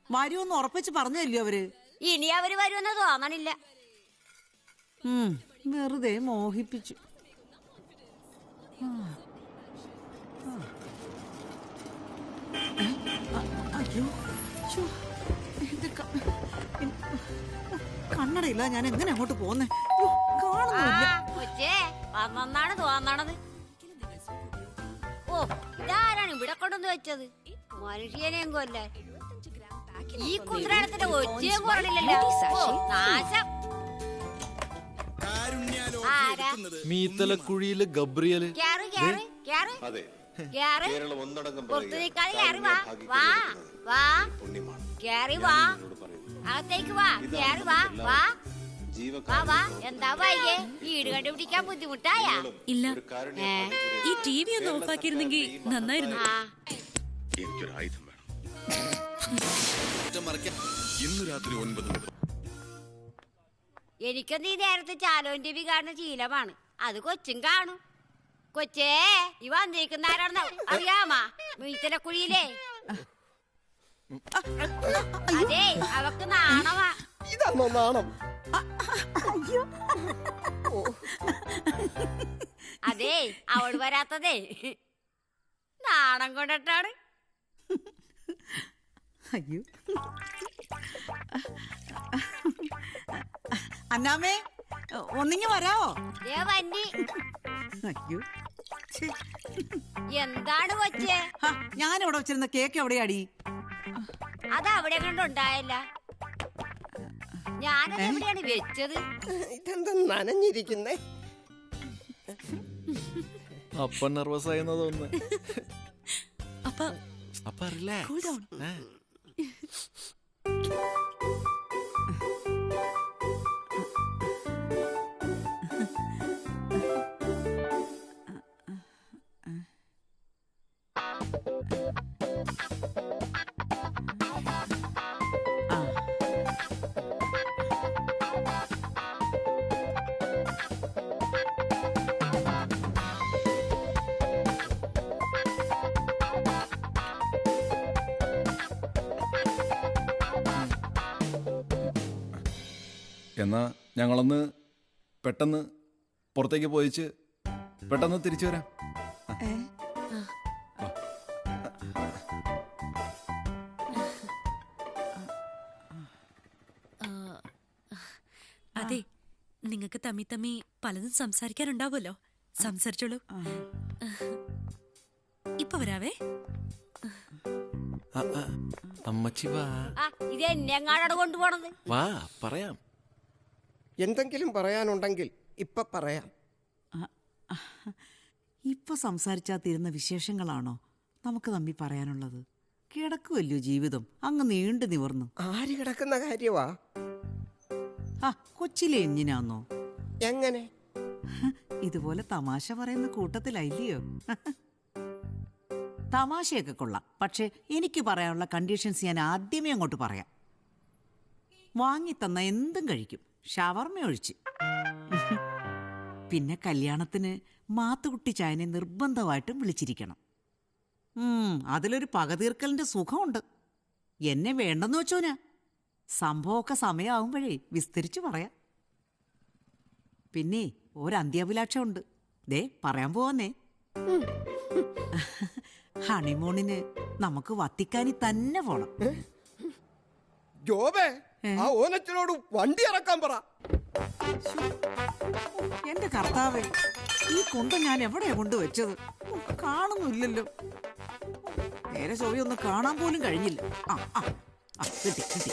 വരുമെന്ന് ഉറപ്പിച്ച് പറഞ്ഞല്ലോ അവര്. ഇനി അവര് വരുമെന്ന് തോന്നണില്ല. വെറുതെ മോഹിപ്പിച്ചു. അയ്യോ, കണ്ണടയില്ല, ഞാൻ എങ്ങനെ അങ്ങോട്ട് പോന്നേ? കൊച്ചേ വന്നാണ് തോന്നണത്. ഓ, ഇതാരാണ് ഇവിടെ കൊണ്ടുവന്ന് വെച്ചത്? മനുഷ്യനെയും കൊല്ലാൻ. ഈ കുതിരത്തിന്റെ ഒച്ചയും കുറഞ്ഞില്ലല്ലോ. നാശം. ആരാ? മീത്തലക്കുഴിയിലെ ഗബ്രിയല്. കേറ്, കേറ്, കേറ്. കേറ്. പുറത്ത് നിൽക്കാതെ കേറി വാ. വാ, വാ. കേറി വാ. അകത്തേക്ക് വാ. കേറി വാ. വാ. വാ, വാ. എന്താ വൈകേ? വീട് കണ്ടുപിടിക്കാൻ ബുദ്ധിമുട്ടായ? ഇല്ല, ഈ TV ഒന്ന് ഓഫാക്കിയിരുന്നെങ്കിൽ നന്നായിരുന്നു. എനിക്കൊരു ആയുധം വേണം. ഇന്ന് രാത്രി 9 മുതൽ. എനിക്കൊന്നും ഈ നേരത്തെ ചാലോൻ TV കാണുന്ന ശീലമാണ്. അത് കൊച്ചും കാണും. കൊച്ചേ, ഈ വന്നിരിക്കുന്ന ആരാണെന്ന് അറിയാമാ? മീത്തലക്കുഴിയിലേ. അതെ, അവക്ക് നാണമാ. ഇതാണോ നാണം? അതെ, അവൾ വരാത്തതേ നാണം കൊണ്ടിട്ടാണ്. അയ്യോ, അന്നാമേ ഒന്നിങ്ങി വരാവോ? വന്നി. അയ്യോ, എന്താണ് കൊച്ചേ? ഞാനിവിടെ വെച്ചിരുന്ന കേക്ക് എവിടെയാടി? അത് അവിടെ കണ്ടുണ്ടായല്ല. ഞാനത് എവിടെയാണ് വെച്ചത്? ഇതെന്താ നനഞ്ഞിരിക്കുന്നേ? അപ്പൻ നെർവസ് ആയെന്ന് തോന്നുന്നു. അപ്പ റിലാക്സ്. എന്നാ ഞങ്ങളൊന്ന് പെട്ടെന്ന് പുറത്തേക്ക് പോയിച്ച് പെട്ടെന്ന് തിരിച്ചു വരാം. അതെ, നിങ്ങൾക്ക് തമ്മി തമ്മി പലതും സംസാരിക്കാനുണ്ടാവുമല്ലോ. സംസാരിച്ചോളൂ. ഇപ്പൊ വരാവേ. അമ്മച്ചി വാ. ഇത് എന്നെ എങ്ങാടാണ് കൊണ്ടുപോണത്? വാ, പറയാം. എന്തെങ്കിലും പറയാനുണ്ടെങ്കിൽ ഇപ്പൊ പറയാം. ഇപ്പൊ സംസാരിച്ചാ തീരുന്ന വിശേഷങ്ങളാണോ നമുക്ക് തമ്മി പറയാനുള്ളത്? കിടക്കുമല്ലോ ജീവിതം അങ്ങ് നീണ്ടു നിവർന്നു. ആര് കിടക്കുന്ന കാര്യവാ? കൊച്ചിലെ എന്തിനാന്നോ? എങ്ങനെ? ഇതുപോലെ തമാശ പറയുന്ന കൂട്ടത്തിലല്ലയോ? തമാശയൊക്കെ കൊള്ളാം, പക്ഷെ എനിക്ക് പറയാനുള്ള കണ്ടീഷൻസ് ഞാൻ ആദ്യമേ അങ്ങോട്ട് പറയാം. വാങ്ങിത്തന്ന എന്തും കഴിക്കും, ഷവർമ്മ ഒഴിച്ച്. പിന്നെ കല്യാണത്തിന് മാത്തുകുട്ടി ചായനെ നിർബന്ധമായിട്ടും വിളിച്ചിരിക്കണം. അതിലൊരു പകതീർക്കലിന്റെ സുഖമുണ്ട്. എന്നെ വേണ്ടെന്ന് വെച്ചോനാ. സംഭവമൊക്കെ സമയമാകുമ്പോഴേ വിസ്തരിച്ചു പറയാം. പിന്നെ ഒരന്ത്യാഭിലാഷമുണ്ട്, ദേ പറയാൻ പോവാന്നേ. ഹണിമൂണിന് നമുക്ക് വത്തിക്കാനി തന്നെ പോണം. ജോബേ, ആ ഓനച്ചനോട് വണ്ടി ഇറക്കാൻ പറ. എന്റെ കർത്താവേ, ഈ കുന്തം ഞാൻ എവിടെയാ കൊണ്ടുവച്ചത്? കാണുന്നില്ലല്ലോ. നേരെ ചൊവ്വയൊന്നും കാണാൻ പോലും കഴിഞ്ഞില്ല. കിട്ടി കിട്ടി.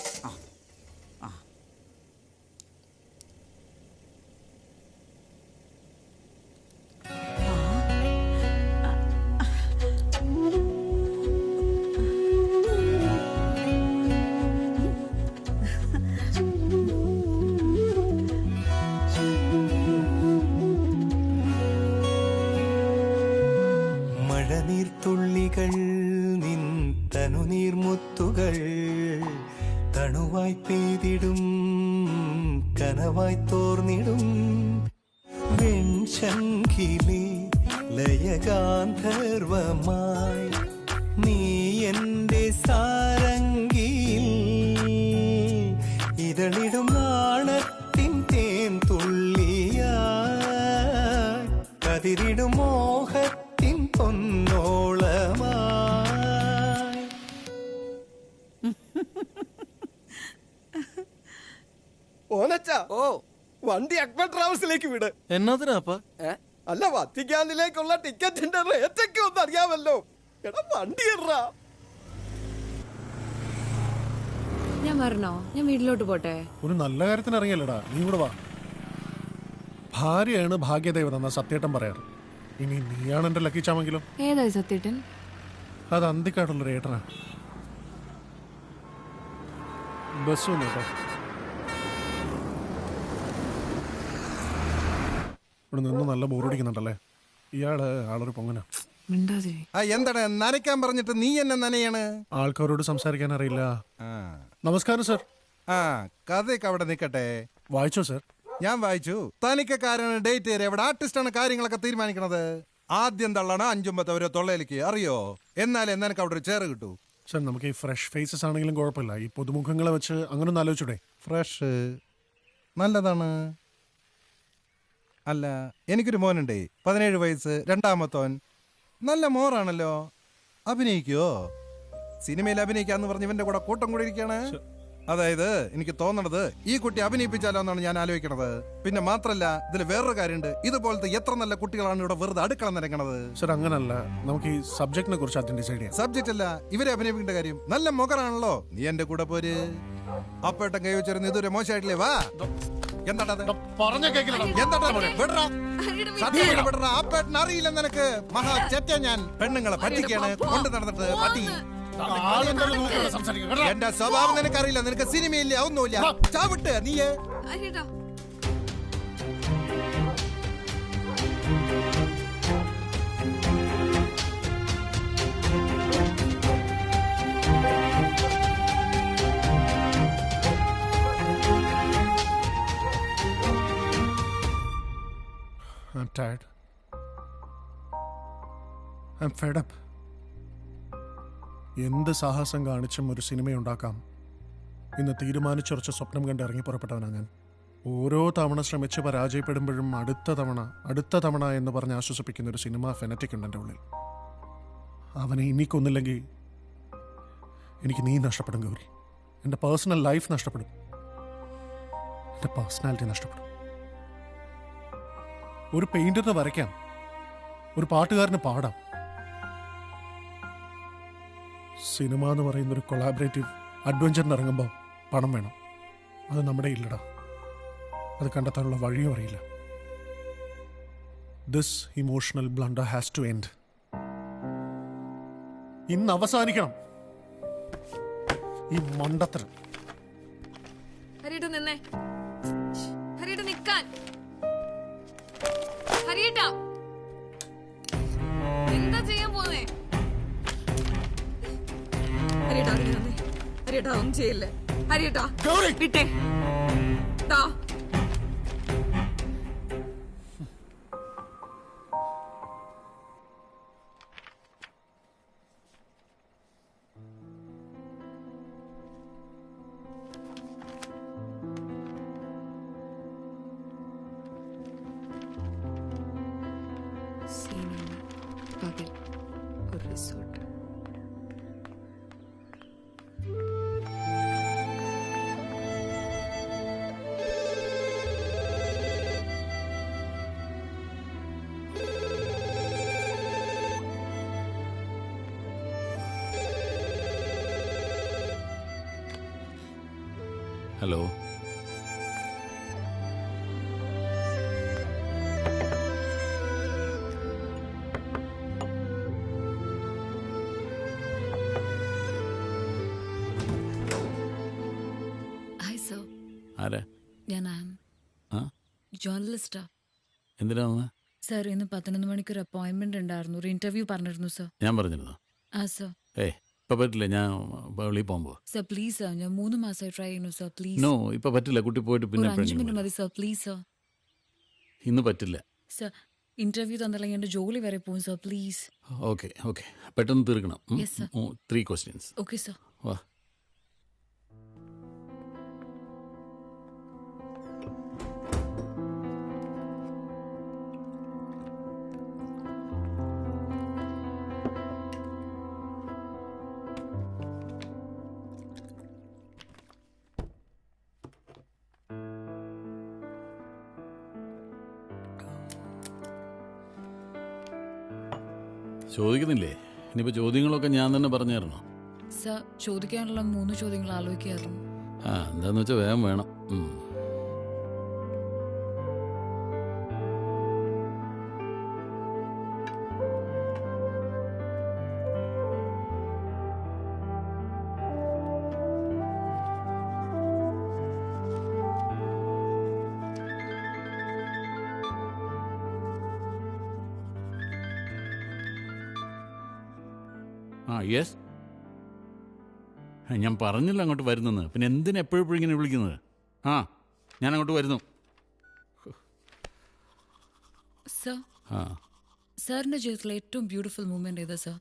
മഴനീർത്തുള്ളികൾ നിൻ തനുനീർമുത്തുകൾ തണുവായി പെയ്തിടും കനവായി തോർന്നിടും വെൺശങ്കിലെ ലയഗാന്ധർവമായി നീ എൻ്റെ സാരംഗിയിൽ ഇതളിടും നാണത്തിൻ തേൻ തുള്ളിയായി കതിരിടും മോഹത്തിൻ പൊന്നോളമായി. ഓനച്ചാ ഓ വണ്ടി അക്ബർ ട്രാവൽസിലേക്ക് വിട്. എന്നതിനാപ്പ? അല്ല വത്തിക്കാനിലേക്കുള്ള ടിക്കറ്റിന്റെ റേറ്റൊക്കെ ഒന്ന് അറിയാമല്ലോ. എടാ വണ്ടി ഇടാ. ഞാൻ വരണോ? ഞാൻ വീട്ടിലോട്ട് പോട്ടെ? ഒരു നല്ല കാര്യത്തിന് ഇറങ്ങിയല്ലടാ, നീ കൂടെ വാ. ഭാര്യയാണ് ഭാഗ്യദേവത എന്നാ സത്യേട്ടൻ പറയാറ്. ഇനി നീയാണ് എന്റെ ലക്കി ചാമെങ്കിലും. ഏതായി സത്യേട്ടൻ? അത് അന്തിക്കാട്ടുള്ളൊരു ഏട്ടനാ. ബസ് വന്നു കേട്ടോ. ഇവിടെ നിന്ന് നല്ല ബോറടിക്കുന്നുണ്ടല്ലേ. ഇയാള് ആളൊരു പൊങ്ങന. എന്താണ് നനയ്ക്കാൻ പറഞ്ഞിട്ട് നീ എന്നെ നനയാണ്? ആൾക്കാരോട് സംസാരിക്കാൻ അറിയില്ല. നമസ്കാരം സർ. കഥയൊക്കെ അവിടെ നിൽക്കട്ടെ. വായിച്ചോ സർ? ഞാൻ വായിച്ചു. തനിക്കാരാണ് ഡേറ്റ് എവിടെ ആർട്ടിസ്റ്റാണ് കാര്യങ്ങളൊക്കെ തീരുമാനിക്കണത്. ആദ്യം തള്ളണ 5 തൊള്ളയിലേക്ക് അറിയോ? എന്നാലേ നിനക്ക് അവിടെ ഒരു ചേറ് കിട്ടൂ. സർ നമുക്ക് ഈ ഫ്രഷ് ഫേസസ് ആണെങ്കിലും കുഴപ്പമില്ല. ഈ പുതുമുഖങ്ങളെ വെച്ച് അങ്ങനെ ഒന്ന് ആലോചിച്ചൂടെ? ഫ്രഷ് നല്ലതാണ്. അല്ല എനിക്കൊരു മോനുണ്ടേ, 17 വയസ്സ്, രണ്ടാമത്തോൻ. നല്ല മോറാണല്ലോ. അഭിനയിക്കോ? സിനിമയിൽ അഭിനയിക്കാന്ന് പറഞ്ഞ് ഇവന്റെ കൂടെ കൂട്ടം കൂടി ഇരിക്കാണ്. അതായത് എനിക്ക് തോന്നണത് ഈ കുട്ടി അഭിനയിപ്പിച്ചാലോ എന്നാണ് ഞാൻ ആലോചിക്കണത്. പിന്നെ മാത്രല്ല ഇതിൽ വേറൊരു കാര്യമുണ്ട്. ഇതുപോലത്തെ എത്ര നല്ല കുട്ടികളാണ് ഇവിടെ വെറുതെ അടുക്കള നിരങ്ങണത്. സർ അങ്ങനല്ല, നമുക്ക് ഈ സബ്ജക്റ്റിനെ കുറിച്ച് ആദ്യം ഡിസൈഡ് ചെയ്യാം. സബ്ജക്റ്റ് അല്ല, ഇവരെ അഭിനയിപ്പിക്കേണ്ട കാര്യം. നല്ല മുഖറാണല്ലോ. നീ എന്റെ കൂടെ പോര്. അപ്പേട്ടൻ കൈവച്ചിരുന്ന് ഇതുവരെ മോശമായിട്ടില്ലേ? വാ. അപ്പേട്ടൻ അറിയില്ല നിനക്ക്. മഹാ ചെറ്റ ഞാൻ. പെണ്ണുങ്ങളെ പറ്റിക്കാണ് കൊണ്ട് നടന്നിട്ട് പറ്റി. എന്റെ സ്വഭാവം നിനക്കറിയില്ല. നിനക്ക് സിനിമയില്ല, ഒന്നുമില്ല. ചാവിട്ട് നീയേ. I'm tired. I'm fed up. എന്ത് സാഹസം കാണിച്ചും ഒരു സിനിമയുണ്ടാക്കാം ഇന്ന് തീരുമാനിച്ചുറച്ച സ്വപ്നം കണ്ട് ഇറങ്ങി പുറപ്പെട്ടവനാണ് ഞാൻ. ഓരോ തവണ ശ്രമിച്ച് പരാജയപ്പെടുമ്പോഴും അടുത്ത തവണ എന്ന് പറഞ്ഞ് ആശ്വസിപ്പിക്കുന്ന ഒരു സിനിമ ഫെനറ്റിക് ഉണ്ട് എൻ്റെ ഉള്ളിൽ. അവനെ ഇനി കൊന്നില്ലെങ്കിൽ എനിക്ക് നീ നഷ്ടപ്പെടും ഗൗരി. എൻ്റെ പേഴ്സണൽ ലൈഫ് നഷ്ടപ്പെടും. എൻ്റെ പേഴ്സണാലിറ്റി നഷ്ടപ്പെടും. ഒരു പെയിന്ററിന് വരയ്ക്കാം, ഒരു പാട്ടുകാരന് പാടാം. സിനിമ എന്ന് പറയുന്ന ഒരു കൊളാബറേറ്റീവ് അഡ്വഞ്ചറിന് ഇറങ്ങുമ്പോൾ പണം വേണം. അത് നമ്മുടെ ഇല്ലടാ. അത് കണ്ടെത്താനുള്ള വഴിയും അറിയില്ല. This emotional blunder has to end. ഇന്ന് അവസാനിക്കണം ഈ മണ്ടത്തരം. ഹരിയേട്ടാ നിന്നേ. ഹരിയേട്ടാ നിക്കാൻ. ഹരിയേട്ടാ എന്താ ചെയ്യാൻ പോന്നേ? ഹരിയേട്ടാ നിന്നേ. ഹരിയേട്ടാ ഒന്നും ചെയ്യില്ലേ? ഹരിയേട്ടാ വിട്ടേ. പകൽ ഒരു റിസോർട്ട്. ഹലോ. ആരാ? ഞാൻ ജേർണലിസ്റ്റാ. എന്തിനാ? സർ ഇന്ന് 11 മണിക്ക് ഒരു അപ്പോയിന്റ്മെന്റ് ഉണ്ടായിരുന്നു. ഒരു ഇന്റർവ്യൂ പറഞ്ഞിരുന്നു സർ. ഞാൻ പറഞ്ഞിരുന്നോ? ആ സർ. ഇപ്പൊ പറ്റില്ല. ഞാൻ വെളിയിൽ പോകുമ്പോ. സർ പ്ലീസ് സർ, ഞാൻ 3 മാസമായി ട്രൈ ചെയ്യുന്നു സർ. പ്ലീസ്. നോ, ഇപ്പൊ പറ്റില്ല. കുട്ടി പോയിട്ട് പിന്നെ 5 മിനിറ്റ് മതി സർ. Please sir. ഇന്ന് പറ്റില്ല സർ. ഇന്റർവ്യൂ തന്നില്ലെങ്കിൽ എന്റെ ജോലി വരെ പോകും സർ. പ്ലീസ്. ഓക്കെ പെട്ടെന്ന് തീർക്കണം. 3 ക്വസ്റ്റ്യൻസ്. Okay sir. വാ. ചോദിക്കുന്നില്ലേ? ഇനിയിപ്പോ ചോദ്യങ്ങളൊക്കെ ഞാൻ തന്നെ പറഞ്ഞു തരണോ? സർ, ചോദിക്കാനുള്ള 3 ചോദ്യങ്ങൾ ആലോചിക്കായിരുന്നു. എന്താന്ന് വെച്ചാൽ വേഗം വേണം. യെസ്, ഞാൻ പറഞ്ഞില്ല അങ്ങോട്ട് വരുന്നെന്ന്. പിന്നെ എന്തിനാ എപ്പോഴും ഇങ്ങനെ വിളിക്കുന്നത്? ഞാൻ അങ്ങോട്ട് വരുന്നു. സർ, സാറിന്റെ ജീവിതത്തിലെ ഏറ്റവും ബ്യൂട്ടിഫുൾ മൂമെന്റ് ഏതാ സർ?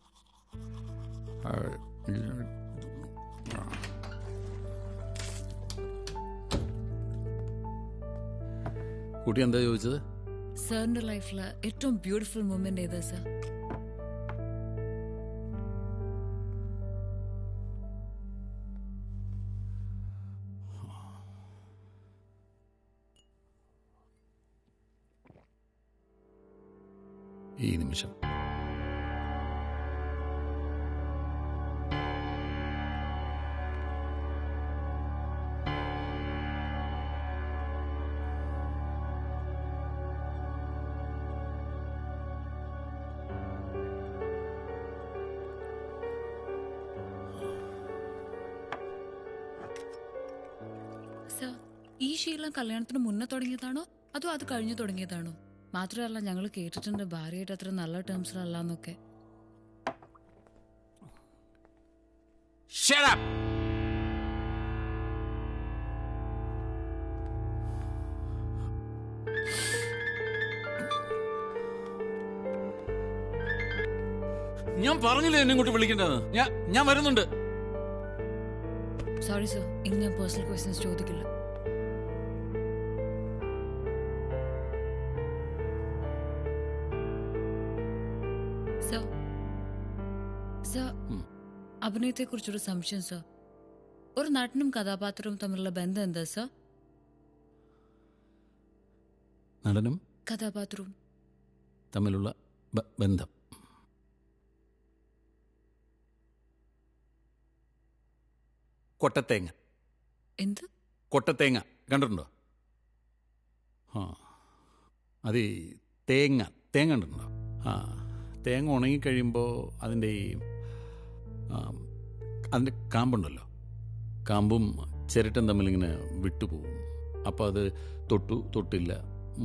കുട്ടി എന്താ ചോദിച്ചത്? സാറിന്റെ ലൈഫിലെ ഏറ്റവും ബ്യൂട്ടിഫുൾ മൂമെന്റ് ഏതാ സർ? ഈ നിമിഷം. സർ, ഈ ശീലം കല്യാണത്തിന് മുന്നേ തുടങ്ങിയതാണോ അതോ അത് കഴിഞ്ഞു തുടങ്ങിയതാണോ? മാത്രമല്ല, ഞങ്ങൾ കേട്ടിട്ടുണ്ട് ഭാര്യയായിട്ട് അത്ര നല്ല ടേംസിലല്ലാന്നൊക്കെ. ഞാൻ പറഞ്ഞില്ലേ എന്നെ ഇങ്ങോട്ട് വിളിക്കേണ്ടത്. ഞാൻ വരുന്നുണ്ട്. സോറി സർ, ഇനി ഞാൻ പേഴ്സണൽ ക്വസ്റ്റ്യൻസ് ചോദിക്കില്ല. സർ, അഭിനയത്തെ കുറിച്ചൊരു സംശയം സർ. ഒരു നടനും കഥാപാത്രവും തമ്മിലുള്ള ബന്ധം എന്താ സർ? നടനും കഥാപാത്രവും തമ്മിലുള്ള ബന്ധം കൊട്ടത്തേങ്ങ. എന്ത്? കൊട്ടത്തേങ്ങ കണ്ടിട്ടുണ്ടോ? അത് തേങ്ങ കണ്ടിട്ടുണ്ടോ? തേങ്ങ ഉണങ്ങിക്കഴിയുമ്പോൾ അതിൻ്റെ കാമ്പുണ്ടല്ലോ, കാമ്പും ചിരട്ടം തമ്മിലിങ്ങനെ വിട്ടുപോകും. അപ്പോൾ അത് തൊട്ടില്ല,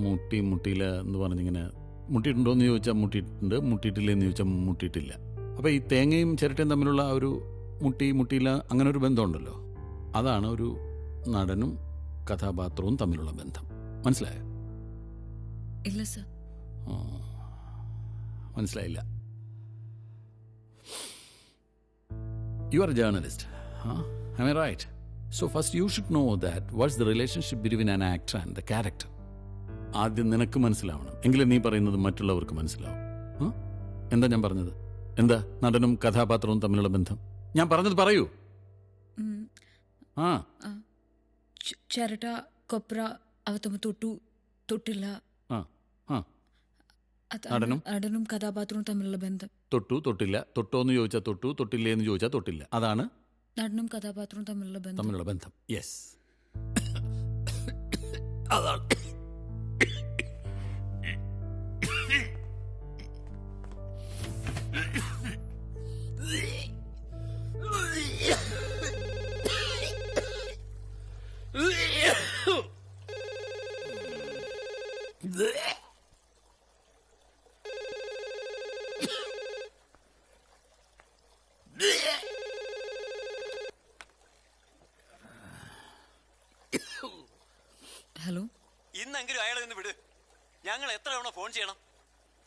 മുട്ടിയില്ല എന്ന് പറഞ്ഞിങ്ങനെ, മുട്ടിയിട്ടുണ്ടോയെന്ന് ചോദിച്ചാൽ മുട്ടിയിട്ടുണ്ട്, മുട്ടിയിട്ടില്ലെന്ന് ചോദിച്ചാൽ മുട്ടിയിട്ടില്ല. അപ്പോൾ ഈ തേങ്ങയും ചിരട്ടയും തമ്മിലുള്ള ആ ഒരു മുട്ടിയില്ല അങ്ങനെ ഒരു ബന്ധമുണ്ടല്ലോ, അതാണ് ഒരു നടനും കഥാപാത്രവും തമ്മിലുള്ള ബന്ധം. മനസ്സിലായോ? ഇല്ല സർ. മനസ്സിലായില്ല. You are a journalist, am I right? So first you should know that what's the relationship between an actor and the character. ആദ്യം നിനക്ക് മനസ്സിലാവണം, എങ്കിലും നീ പറയുന്നത് മറ്റുള്ളവർക്ക് മനസ്സിലാവും. എന്താ ഞാൻ പറഞ്ഞത്? എന്താ നടനും കഥാപാത്രവും തമ്മിലുള്ള ബന്ധം? ഞാൻ പറഞ്ഞത് പറയൂ. ചിരട്ട, കൊപ്ര അവ തമ്മിൽ തൊട്ടില്ല. നടനും കഥാപാത്രവും തമ്മിലുള്ള ബന്ധം. തൊട്ടില്ല, തൊട്ടോന്ന് ചോദിച്ചാൽ തൊട്ടു, തൊട്ടില്ലേ എന്ന് ചോദിച്ചാൽ തൊട്ടില്ല. അതാണ് നടനും കഥാപാത്രവും തമ്മിലുള്ള ബന്ധം. യെസ്, അതാണ്. ഹലോ, ഇന്നെങ്കിലും അയാളെ ഒന്ന് വിട്. ഞങ്ങൾ എത്ര തവണ ഫോൺ ചെയ്യണം?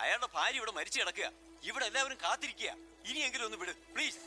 അയാളുടെ ഭാര്യ ഇവിടെ മരിച്ചു കിടക്കുക, ഇവിടെ എല്ലാവരും കാത്തിരിക്കുക. ഇനിയെങ്കിലും ഒന്ന് വിട് പ്ലീസ്.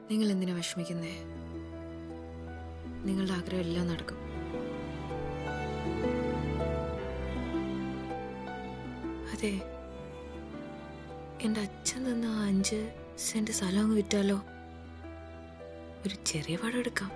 നിങ്ങൾ എന്തിനാ വിഷമിക്കുന്നേ? നിങ്ങളുടെ ആഗ്രഹം എല്ലാം നടക്കും. അതെ, എന്റെ അച്ഛൻ തന്ന 5 സെന്റ് സ്ഥലം അങ്ങ് വിറ്റാലോ? ഒരു ചെറിയ പടം എടുക്കാം.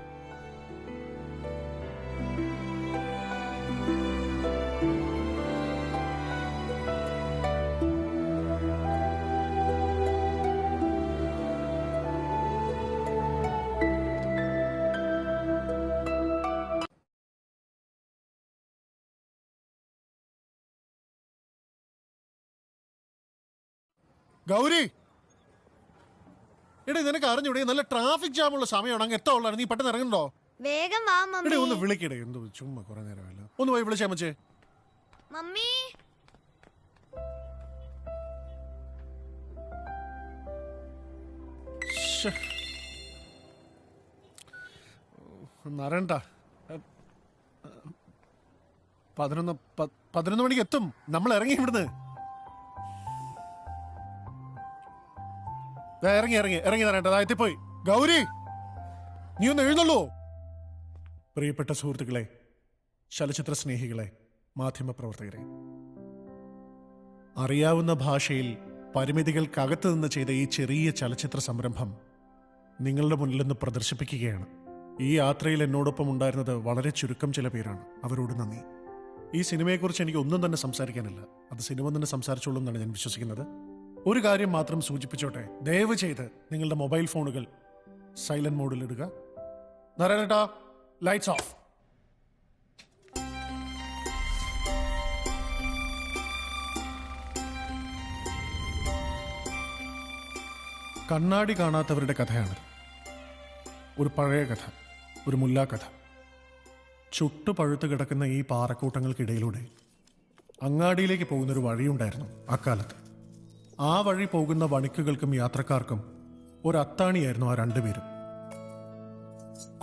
ഗൗരി, എടേ നിനക്ക് അറിഞ്ഞൂടെ നല്ല ട്രാഫിക് ജാമുള്ള സമയമാണ്. അങ്ങ് എത്താവുള്ളതാണ്. നീ പെട്ടെന്ന് ഇറങ്ങണ്ടോ? വേഗം വാ മമ്മി. ഒന്ന് വിളിക്കടേ. എന്തോ ചുമ്മാ കുറെ നേരമല്ല. ഒന്ന് പോയി വിളിച്ചാ മച്ചേ. മമ്മി നരണ്ട 11 മണിക്ക് എത്തും. നമ്മൾ ഇറങ്ങി ഇവിടുന്ന്. ഇറങ്ങി തരേണ്ടത് എത്തിപ്പോയി. ഗൗരി, നീ ഒന്ന് എഴുന്നള്ളൂ. പ്രിയപ്പെട്ട സുഹൃത്തുക്കളെ, ചലച്ചിത്ര സ്നേഹികളെ, മാധ്യമപ്രവർത്തകരെ, അറിയാവുന്ന ഭാഷയിൽ പരിമിതികൾക്കകത്ത് നിന്ന് ചെയ്ത ഈ ചെറിയ ചലച്ചിത്ര സംരംഭം നിങ്ങളുടെ മുന്നിൽ നിന്ന് പ്രദർശിപ്പിക്കുകയാണ്. ഈ യാത്രയിൽ എന്നോടൊപ്പം ഉണ്ടായിരുന്നത് വളരെ ചുരുക്കം ചില പേരാണ്. അവരോട് നന്ദി. ഈ സിനിമയെക്കുറിച്ച് എനിക്ക് ഒന്നും തന്നെ സംസാരിക്കാനില്ല. അത് സിനിമ തന്നെ സംസാരിച്ചോളൂ എന്നാണ് ഞാൻ വിശ്വസിക്കുന്നത്. ഒരു കാര്യം മാത്രം സൂചിപ്പിച്ചോട്ടെ, ദയവ് ചെയ്ത് നിങ്ങളുടെ മൊബൈൽ ഫോണുകൾ സൈലന്റ് മോഡിൽ ഇടുക. നാരായണേട്ടാ, ലൈറ്റ്സ് ഓഫ്. കണ്ണാടി കാണാത്തവരുടെ കഥയാണ്. ഒരു പഴയ കഥ, ഒരു മുല്ലാക്കഥ. ചുട്ടു പഴുത്ത് കിടക്കുന്ന ഈ പാറക്കൂട്ടങ്ങൾക്കിടയിലൂടെ അങ്ങാടിയിലേക്ക് പോകുന്നൊരു വഴിയുണ്ടായിരുന്നു അക്കാലത്ത്. ആ വഴി പോകുന്ന വണിക്കുകൾക്കും യാത്രക്കാർക്കും ഒരു അത്താണിയായിരുന്നു ആ രണ്ടുപേരും.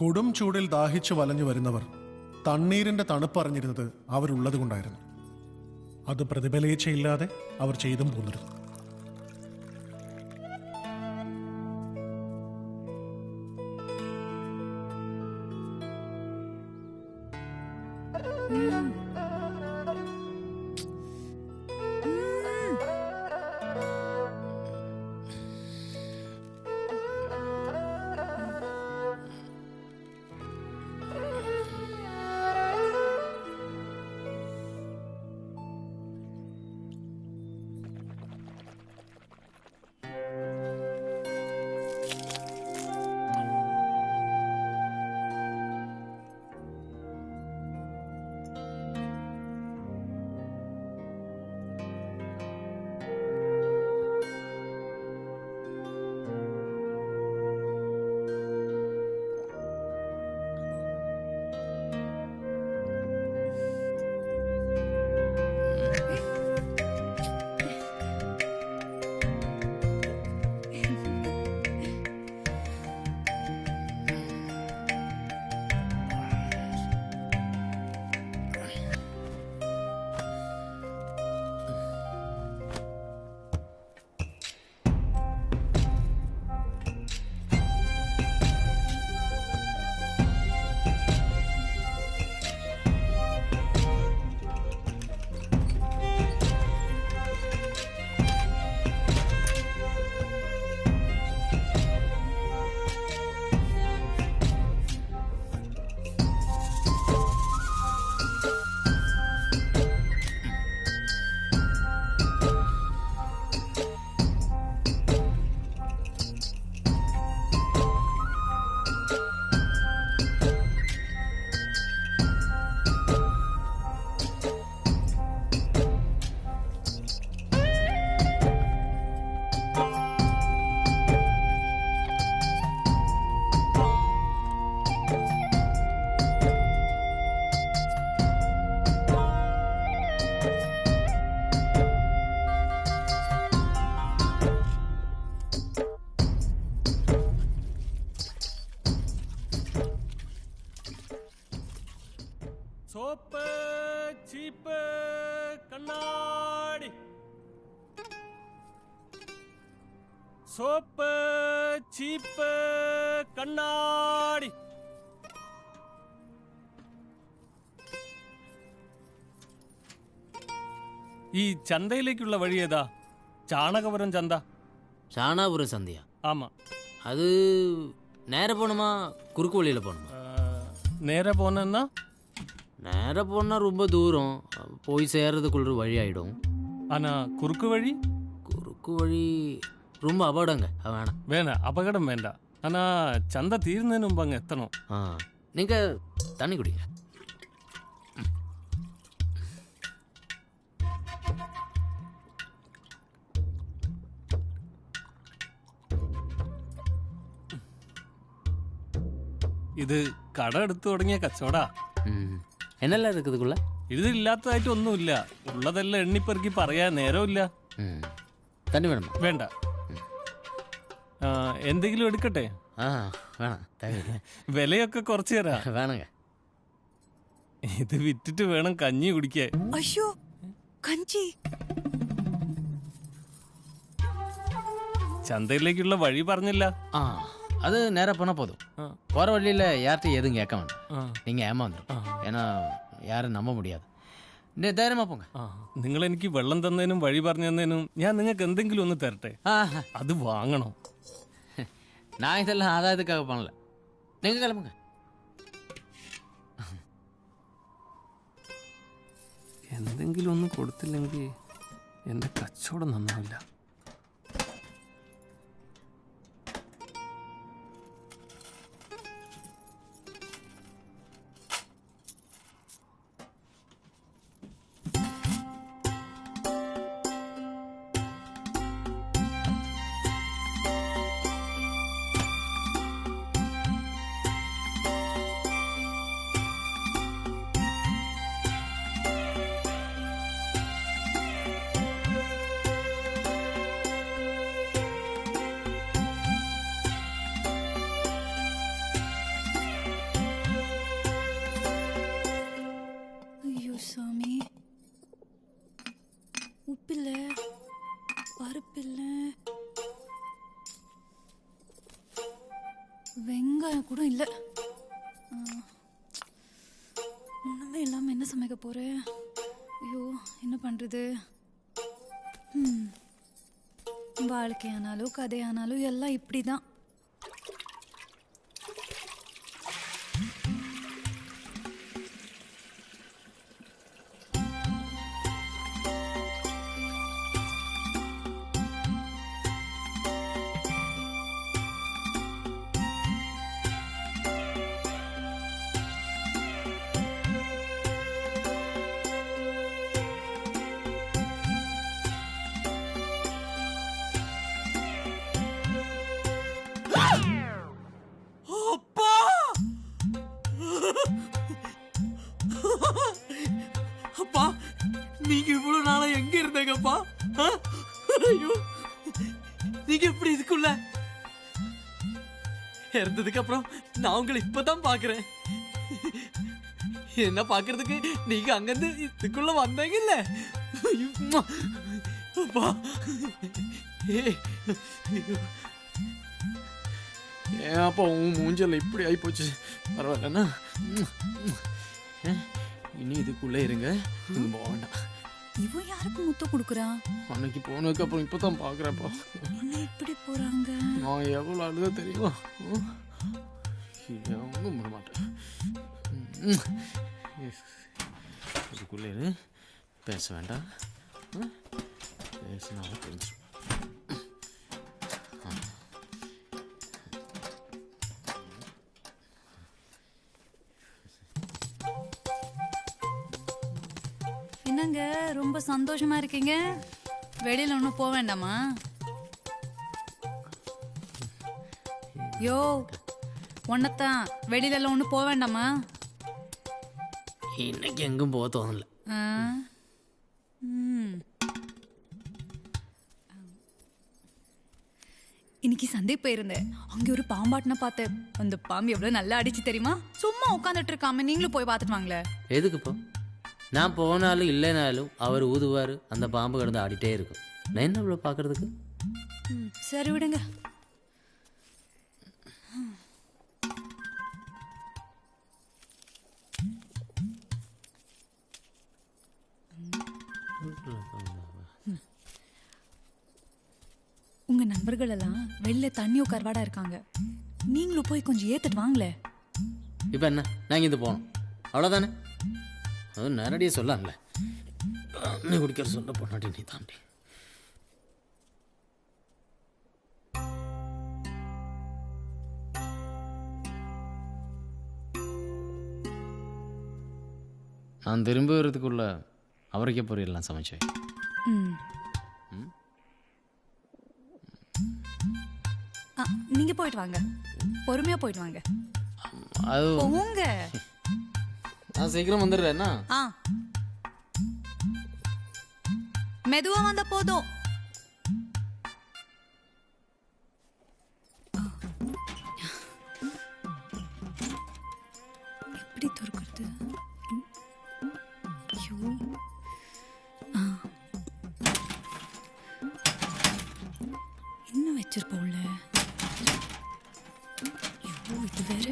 കൊടും ചൂടിൽ ദാഹിച്ചു വലഞ്ഞു വരുന്നവർ തണ്ണീരിന്റെ തണുപ്പറിഞ്ഞിരുന്നത് അവരുള്ളത് കൊണ്ടായിരുന്നു. അത് പ്രതിഫലേച്ഛയില്ലാതെ അവർ ചെയ്തും പോന്നിരുന്നു. സോപ്പ്, ചീപ്പ്, കണ്ണാടി. സോപ്പ്, ചീപ്പ് കണ്ണാടി. ഈ ചന്തയിലേക്കുള്ള വഴി ഏതാ? ചാണകപുരം ചന്ത. ചാണകപുരം சந்தையா? ஆமா. அது நேர போகணுமா குறுக்கு வழியில் போகணுமா? நேர போனேன்னா? நேர போனால் ரொம்ப தூரம், போய் சேர்றதுக்குள்ள ஒரு வழி ஆகிடும். ஆனால் குறுக்கு வழி? குறுக்கு வழி ரொம்ப அபகடங்க, வேணாம். வேணாம், அபகடம் வேண்டாம். ஆனால் சந்தை தீர்ந்தேன்னு முன்பு அங்கே எத்தணும். நீங்கள் தண்ணி குடிங்க. ഇത് കട എടുത്തു തുടങ്ങിയ കച്ചവടാ. എന്നല്ല ഇരിക്കുന്നതുക്കുള്ള? ഇത് ഇല്ലാത്തതായിട്ട് ഒന്നുമില്ല. ഉള്ളതെല്ലാം എണ്ണിപ്പെറുക്കി പറയാൻ നേരമില്ല. തണ്ണി വേണം? വേണ്ട. എന്തെങ്കിലും എടുക്കട്ടെ? വിലയൊക്കെ കുറച്ച് തരാം. വേണങ്ക. ഇത് വിറ്റിട്ട് വേണം കഞ്ഞി കുടിക്കാൻ. അയ്യോ, കഞ്ചി. ചന്തയിലേക്കുള്ള വഴി പറഞ്ഞില്ല. அது நேராக போனால் போதும். போகிற வழியில் யார்கிட்டையும் எதுவும் கேட்க வேண்டாம். நீங்கள் ஏமாந்துடும். ஏன்னா யாரும் நம்ப முடியாது. ധൈര്യமாக போங்க. നിങ്ങൾ എനിക്ക് വെള്ളം തന്നതിനും വഴി പറഞ്ഞു തന്നതിനും ഞാൻ നിങ്ങൾക്ക് എന്തെങ്കിലും ഒന്ന് തരട്ടെ? അത് വാങ്ങണം. நான் இதெல்லாம் ஆதாயத்துக்காக பண்ணல. நீங்கள் கிளம்புங்க. എന്തെങ്കിലും ഒന്നും കൊടുത്തില്ലെങ്കിൽ എൻ്റെ കച്ചവടം നന്നാവില്ല. சாமி, உப்பில்ல, பருப்பில்ல, வெங்காயம் கூட இல்லை. ஒன்றுமே இல்லாமல் என்ன சமைக்க போகிறேன்? ஐயோ, என்ன பண்ணுறது? வாழ்க்கையானாலும் கதையானாலும் எல்லாம் இப்படி தான். அப்பா, நீங்க இவ்வளவு நாளா எங்க இருந்தீங்கப்பா? ஐயோ, நீங்க எப்படி இதுக்குள்ள இருந்ததுக்கு அப்புறம் நான் உங்களை இப்பதான் பாக்குறேன். என்ன பாக்குறதுக்கு நீங்க அங்கிருந்து இதுக்குள்ள வந்தீங்கல்ல? அப்பா, ஏன் அப்பா உன் மூஞ்சல் இப்படி ஆகி போச்சு? பரவாயில்லண்ணா, இனி இதுக்குள்ளே இருங்க, இங்க போக வேண்டாம். இவன் யாருக்கு முத்தம் கொடுக்குறான்? அன்னைக்கு போனதுக்கு அப்புறம் இப்பதான் பாக்குறப்பா. என்ன இப்படி போறாங்க? நான் எவ்வளவு அழுத தெரியுமா? ஒன்றும் பண்ண மாட்டேன். இதுக்குள்ளே இரு, பேச வேண்டாம். பேசினாலும் தெரிஞ்சிடும். என்னங்க ரொம்ப சந்தோஷமா இருக்கீங்க? வெளியில ஒன்றும் போக வேண்டாமா? யோ, ஒன்னத்தான் வெளியில எல்லாம் ஒன்றும் போக வேண்டாமா? இன்னைக்கு எங்கும் போக தோணல. இன்னைக்கு சந்தை போயிருந்தேன். அங்கே ஒரு பாம்பாட்டின பார்த்தேன். அந்த பாம்பு எவ்வளவு நல்லா அடிச்சு தெரியுமா? சும்மா உட்காந்துட்டு இருக்காம நீங்களும் போய் பார்த்துட்டு வாங்களே. எதுக்குப்பா? நான் போனாலும் இல்லைனாலும் அவர் ஊதுவார், அந்த பாம்பு கிடந்து ஆடிட்டே இருக்கும். நான் என்ன இவ்வளோ பார்க்கறதுக்கு? சரி விடுங்க. உங்க நண்பர்கள் எல்லாம் வெளில தண்ணி உட்கார்வாடா இருக்காங்க. நீங்களும் போய் கொஞ்சம் ஏத்துட்டு வாங்களே. இப்போ என்ன, நாங்கள் இது போகணும் அவ்வளோதானே? அது நேரடியாக சொல்லலாம்ல. நீ குடிக்கிற சொல்ல போனாட்டி நீ தாண்டி. நான் திரும்பி வர்றதுக்குள்ள அவரைக்கே பொரியலாம் சமைச்சேன். நீங்க போயிட்டு வாங்க, பொறுமையா போயிட்டு வாங்க. அது போங்க. நான் சீக்கிரம் வந்துடுறேன்னா. மெதுவா வந்தா போதும். எப்படி துறக்கிறது? என்ன வச்சிருப்போம்ல. இது வேற.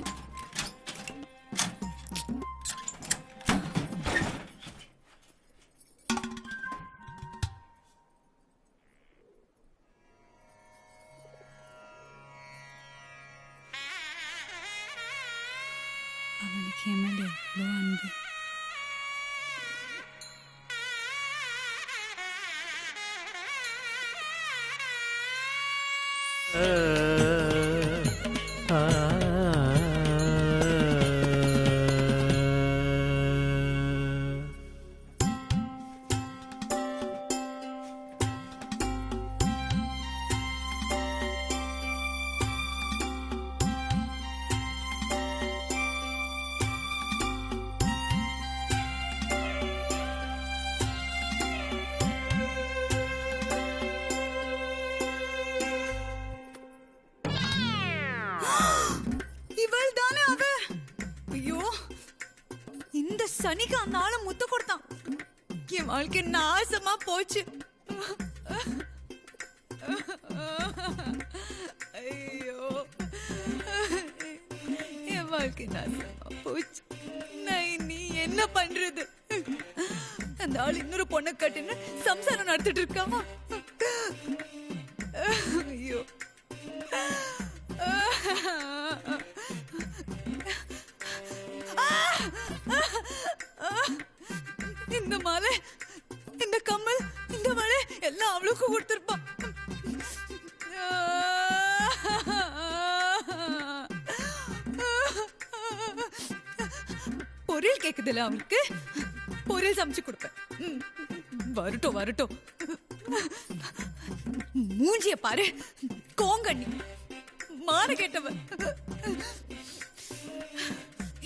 அவனுக்கு என் மேல எவ்வளோ அன்பு. சனிக்கு அந்த ஆளு முத்து கொடுத்தான். என் வாழ்க்கை நாசமா போச்சு. ஐயோ, என் வாழ்க்கை நாசமா போச்சு. நான் இனி என்ன பண்றது? அந்த ஆள் இன்னொரு பொண்ணை கட்டின்னு சம்சாரம் நடத்திட்டு இருக்காமா? ஐயோ, இந்த மாலை, இந்த கம்மல், இந்த வளை எல்லாம் அவளுக்கு கொடுத்திருப்பான். பொரியல் கேக்குதுல அவனுக்கு, பொரியல் சமைச்சு கொடுப்பேன். வரட்டும் வரட்டும். மூஞ்சிய பாரு, கோங்கண்ணி, மாற கேட்டவன்.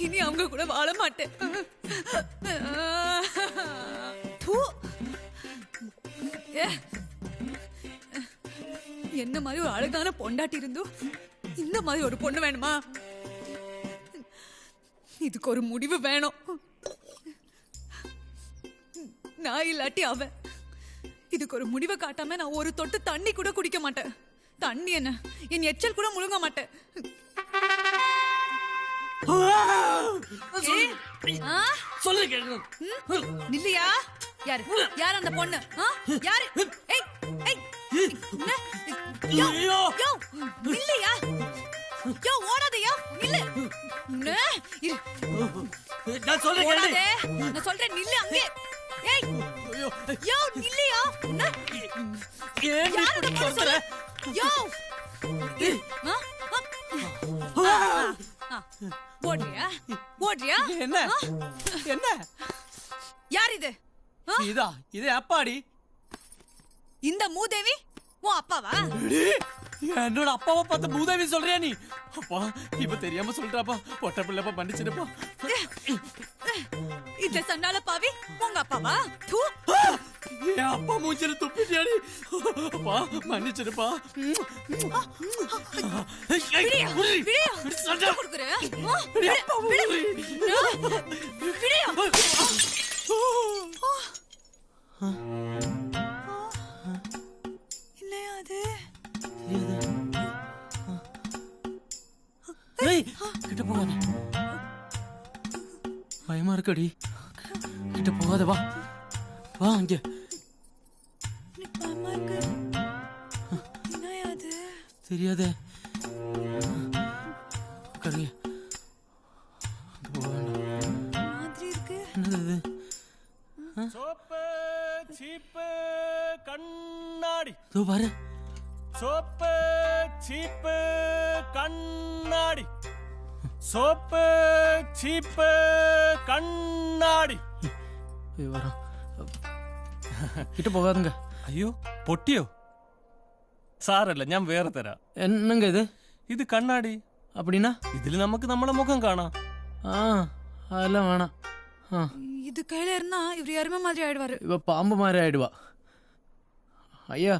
இனி அவங்க கூட வாழ மாட்டேன். என்ன மாதிரி ஒரு அழகான பொண்டாட்டி இருந்தும் இந்த மாதிரி ஒரு பொண்ணு வேணுமா? இதுக்கு ஒரு முடிவு வேணும். நான் இல்லாட்டி அவன். இதுக்கு ஒரு முடிவை காட்டாம நான் ஒரு தொட்டு தண்ணி கூட குடிக்க மாட்டேன். தண்ணி என்ன, என் எச்சல் கூட முழுங்க மாட்டேன். சொல்லு நில்லையா? யாரு யார் அந்த பொண்ணு? யாரு? நில்லையா? ஓடாதையா? நில்லு. நான் சொல்றேன் நில்லு அங்கே. நில்லையா? ஓடுறியா? ஓடுறியா? என்ன என்ன? யார் இது? இது அப்பாடி. இந்த மூதேவி உன் அப்பாவா? என்னோட அப்பாவை பார்த்து மூதேவி சொல்றியா நீ? அப்பா இப்ப தெரியாம சொல்லிட்டாப்பா, பொட்ட பிள்ளைப்பா பண்ணிச்சுப்பா. இந்த சண்டால பாவி உங்க அப்பாவா? என் அப்பா மூஞ்சில துப்பிட்டியாடி. அப்பா மன்னிச்சிருப்பா. இல்லையா அது? கிட்ட போகாத, பயமா இருக்கடி. கிட்ட போகாத, வா வா. அங்க தெரியாதே என்னது சோப்பு சீப்பு கண்ணாடி இதோ பாரு சோப்பு சீப்பு கண்ணாடி சோப்பு சீப்பு கண்ணാടി വിവരം കിട്ടു പോകാതുങ്ക അയ്യോ പൊട്ടിയോ സാരല്ല ഞാൻ വേറെ തരാം എന്നങ്ക ഇത് ഇത് കണ്ണാടി அப்படினா ഇതിൽ നമുക്ക് നമ്മുടെ മുഖം കാണാം அதெல்லாம் வேணாம் இது கையில இருந்தா இவர் எருமை மாதிரி ஆயிடுவாரு. இவ பாம்பு மாதிரி ஆயிடுவா. ஐயா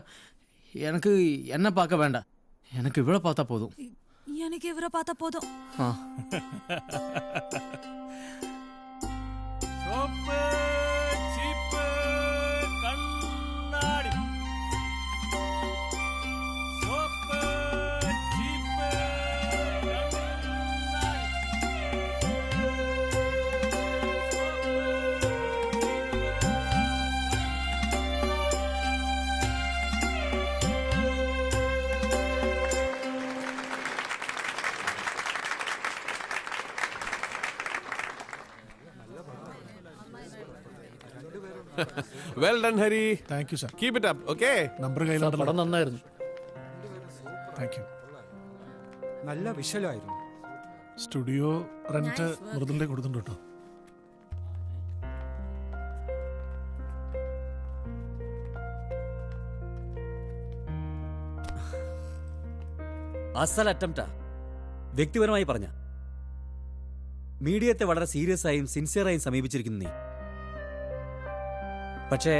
எனக்கு என்ன பார்க்க வேண்டாம், எனக்கு இவளை பார்த்தா போதும். எனக்கு இவரை பார்த்தா போதும். சோப்பு சீப்பு கண்ணாடி சோப்பு சீப்பு well done Hari. Thank you sir. Keep it up. Okay. Number കയ്യിലുണ്ടല്ലോ. പടം നന്നായിരുന്നു. Thank you. നല്ല വിഷ്വലായിരുന്നു. സ്റ്റുഡിയോ റെന്റ് മൃദുലിന്റെ കൊടുത്തിട്ടുണ്ട് കേട്ടോ. അസൽ അറ്റംപ്റ്റാ. വ്യക്തിപരമായി പറഞ്ഞ മീഡിയത്തെ വളരെ സീരിയസ് ആയും സിൻസിയറായും സമീപിച്ചിരിക്കുന്നു നീ. പക്ഷേ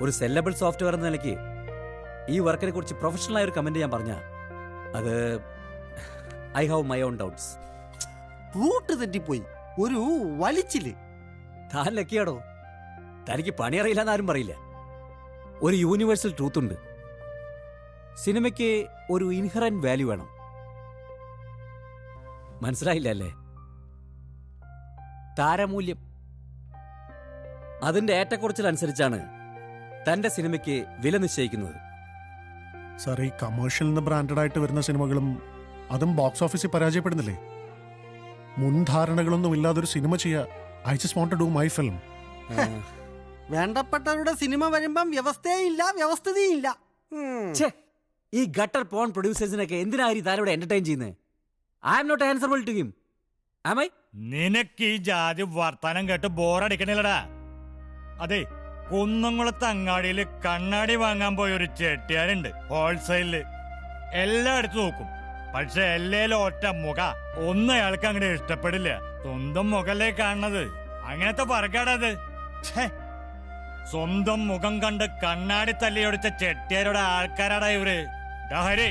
ഒരു സെല്ലബിൾ സോഫ്റ്റ്വെയർ എന്ന നിലയ്ക്ക് ഈ വർക്കിനെ കുറിച്ച് പ്രൊഫഷണൽ ആയ ഒരു കമന്റ് ഞാൻ പറഞ്ഞ അത് I have my own doubts. Route തെറ്റിപ്പോയി, ഒരു വലിച്ചില്. താൻ ലക്കിയാടോ, തനിക്ക് പണിയറിയില്ലെന്ന് ആരും പറയില്ല. ഒരു യൂണിവേഴ്സൽ ട്രൂത്ത് ഉണ്ട്, സിനിമയ്ക്ക് ഒരു ഇൻഹറന്റ് വാല്യൂ വേണം. മനസ്സിലായില്ല അല്ലേ? താരമൂല്യം. അതിന്റെ ഏറ്റക്കുറച്ചിലനുസരിച്ചാണ് തന്റെ സിനിമയ്ക്ക് വില നിശ്ചയിക്കുന്നത്. സാർ, ഈ കമേഴ്ഷ്യൽ നിന്ന് ബ്രാൻഡഡ് ആയിട്ട് വരുന്ന സിനിമകളും അതും ബോക്സ് ഓഫീസിൽ പരാജയപ്പെടുന്നില്ലേ? മുൻധാരണകളൊന്നും ഇല്ലാതൊരു സിനിമ ചെയ്യുക. I just want to do my film. വേണ്ടപ്പെട്ടവരുടെ സിനിമ വരുമ്പം വ്യവസ്ഥയില്ല, വ്യവസ്ഥിതിയില്ല. ഈ ഗട്ടർ പോൺ പ്രൊഡ്യൂസേഴ്സിനൊക്കെ എന്തിനായി താനോട് എന്റർടൈൻ ചെയ്യുന്നത്? I am not answerable to him. Am I? നിനക്ക് ഈ ജാതി വർത്താനം കേട്ട് ബോറടിക്കണില്ലടാ. അതെ, കുന്നംകുളത്ത് അങ്ങാടിയിൽ കണ്ണാടി വാങ്ങാൻ പോയ ഒരു ചെട്ടിയാരുണ്ട് ഹോൾസെയിലില്. എല്ലായിടത്തും നോക്കും, പക്ഷെ എല്ലേലും ഒറ്റ മുഖ. ഒന്നും അയാൾക്ക് അങ്ങനെ ഇഷ്ടപ്പെടില്ല. സ്വന്തം മുഖല്ലേ കാണുന്നത്. അങ്ങനത്തെ പറക്കാടത്. സ്വന്തം മുഖം കണ്ട് കണ്ണാടി തല്ലിയൊടിച്ച ചെട്ടിയാരുടെ ആൾക്കാരാടാ ഇവര്. ഹരി,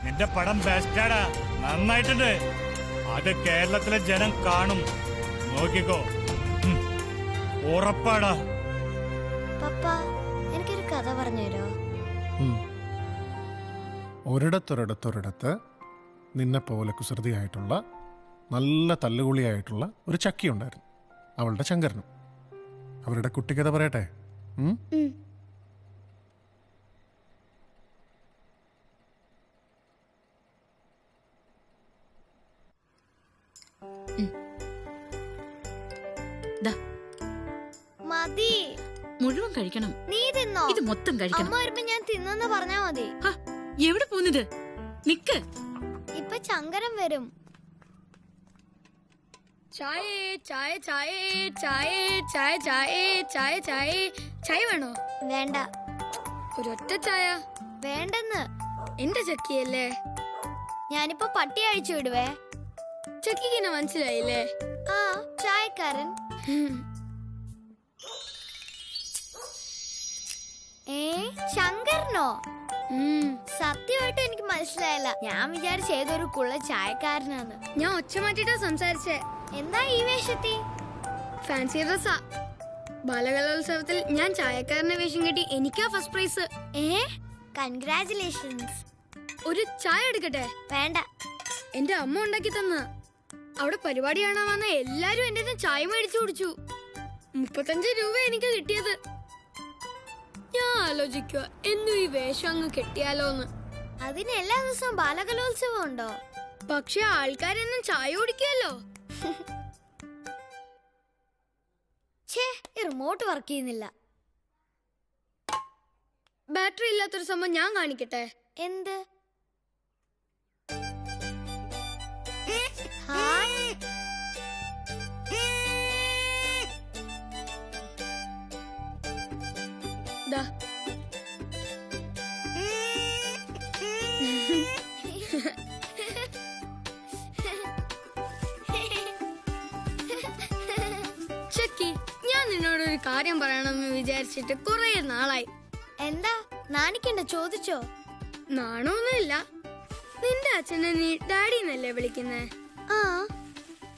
നിന്റെ പടം ബെസ്റ്റാടാ, നന്നായിട്ടുണ്ട്. അത് കേരളത്തിലെ ജനം കാണും, നോക്കിക്കോ. ഉറപ്പാടാ. പപ്പ, എനിക്കൊരു കഥ പറഞ്ഞുതരോ? ഒരിടത്തൊരിടത്തൊരിടത്ത് നിന്നെ പോലെ കുസൃതിയായിട്ടുള്ള നല്ല തല്ലുകുളിയായിട്ടുള്ള ഒരു ചക്കി ഉണ്ടായിരുന്നു, അവളുടെ ശങ്കരനും. അവരുടെ കുട്ടിക്കഥ പറയട്ടെ? മതി, മുഴുവൻ കഴിക്കണം. നീ തിന്നോ? ഇത് മൊത്തം കഴിക്കണം. അമ്മ വരുമ്പോ ഞാൻ തിന്നെന്ന് പറഞ്ഞാ മതി. എവിടെ പോകുന്നത്? നിക്ക്. ഇപ്പൊ ശങ്കരൻ വരും. ചായ ചായ ചായ ചായ ചായ ചായ ചായ ചായ ചായ വേണോ? വേണ്ട. ഒരൊറ്റ ചായ വേണ്ടെന്ന്. എന്റെ ചക്കിയല്ലേ. ഞാനിപ്പോ പട്ടി അഴിച്ചു വിടുവേ. ചക്കിക്കിനെ മനസ്സിലായില്ലേ? ആ, ചായക്കാരൻ. ശങ്കരനോ? സത്യമായിട്ടും എനിക്ക് മനസ്സിലായില്ല. ഞാൻ വിചാരിച്ച ഏതൊരു കുള്ള ചായക്കാരനാണ്. ഞാൻ ഒച്ച മാറ്റിട്ടാ സംസാരിച്ചേ. എന്താ ഈ വേഷത്തി? ഫാൻസി ഡ്രസ്സാ. ബാലകലോത്സവത്തിൽ ഞാൻ ചായക്കാരനെ വേഷം കെട്ടി എനിക്കാ ഫസ്റ്റ് പ്രൈസ്. കൺഗ്രാറ്റുലേഷൻസ്. ഒരു ചായ എടുക്കട്ടെ? വേണ്ട. എന്റെ അമ്മ ഉണ്ടാക്കി തന്ന. അവിടെ പരിപാടി കാണാൻ വന്ന എല്ലാരും എന്റെ ചായ മേടിച്ചു കുടിച്ചു. 35 രൂപ എനിക്ക് കിട്ടിയത്. ഞാൻ ആലോചിക്കുക എന്നും ഈ വേഷം അങ്ങ് കെട്ടിയാലോന്ന്. അതിന് എല്ലാ ദിവസവും ബാലകലോത്സവം ഉണ്ടോ? പക്ഷെ ആൾക്കാരെന്നും ചായ കുടിക്കുമല്ലോ. റിമോട്ട് വർക്ക് ചെയ്യുന്നില്ല. ബാറ്ററി ഇല്ലാത്തൊരു സംഭവം ഞാൻ കാണിക്കട്ടെ. എന്ത്? ദാ. ചക്കി, ഞാൻ നിന്നോടൊരു കാര്യം പറയണമെന്ന് വിചാരിച്ചിട്ട് കുറെ നാളായി. എന്താ? നാണിക്കണ്ട, ചോദിച്ചോ. നാണൊന്നുമില്ല. നിന്റെ അച്ഛനെ നീ ഡാഡി എന്നല്ലേ വിളിക്കുന്നേ? ആ.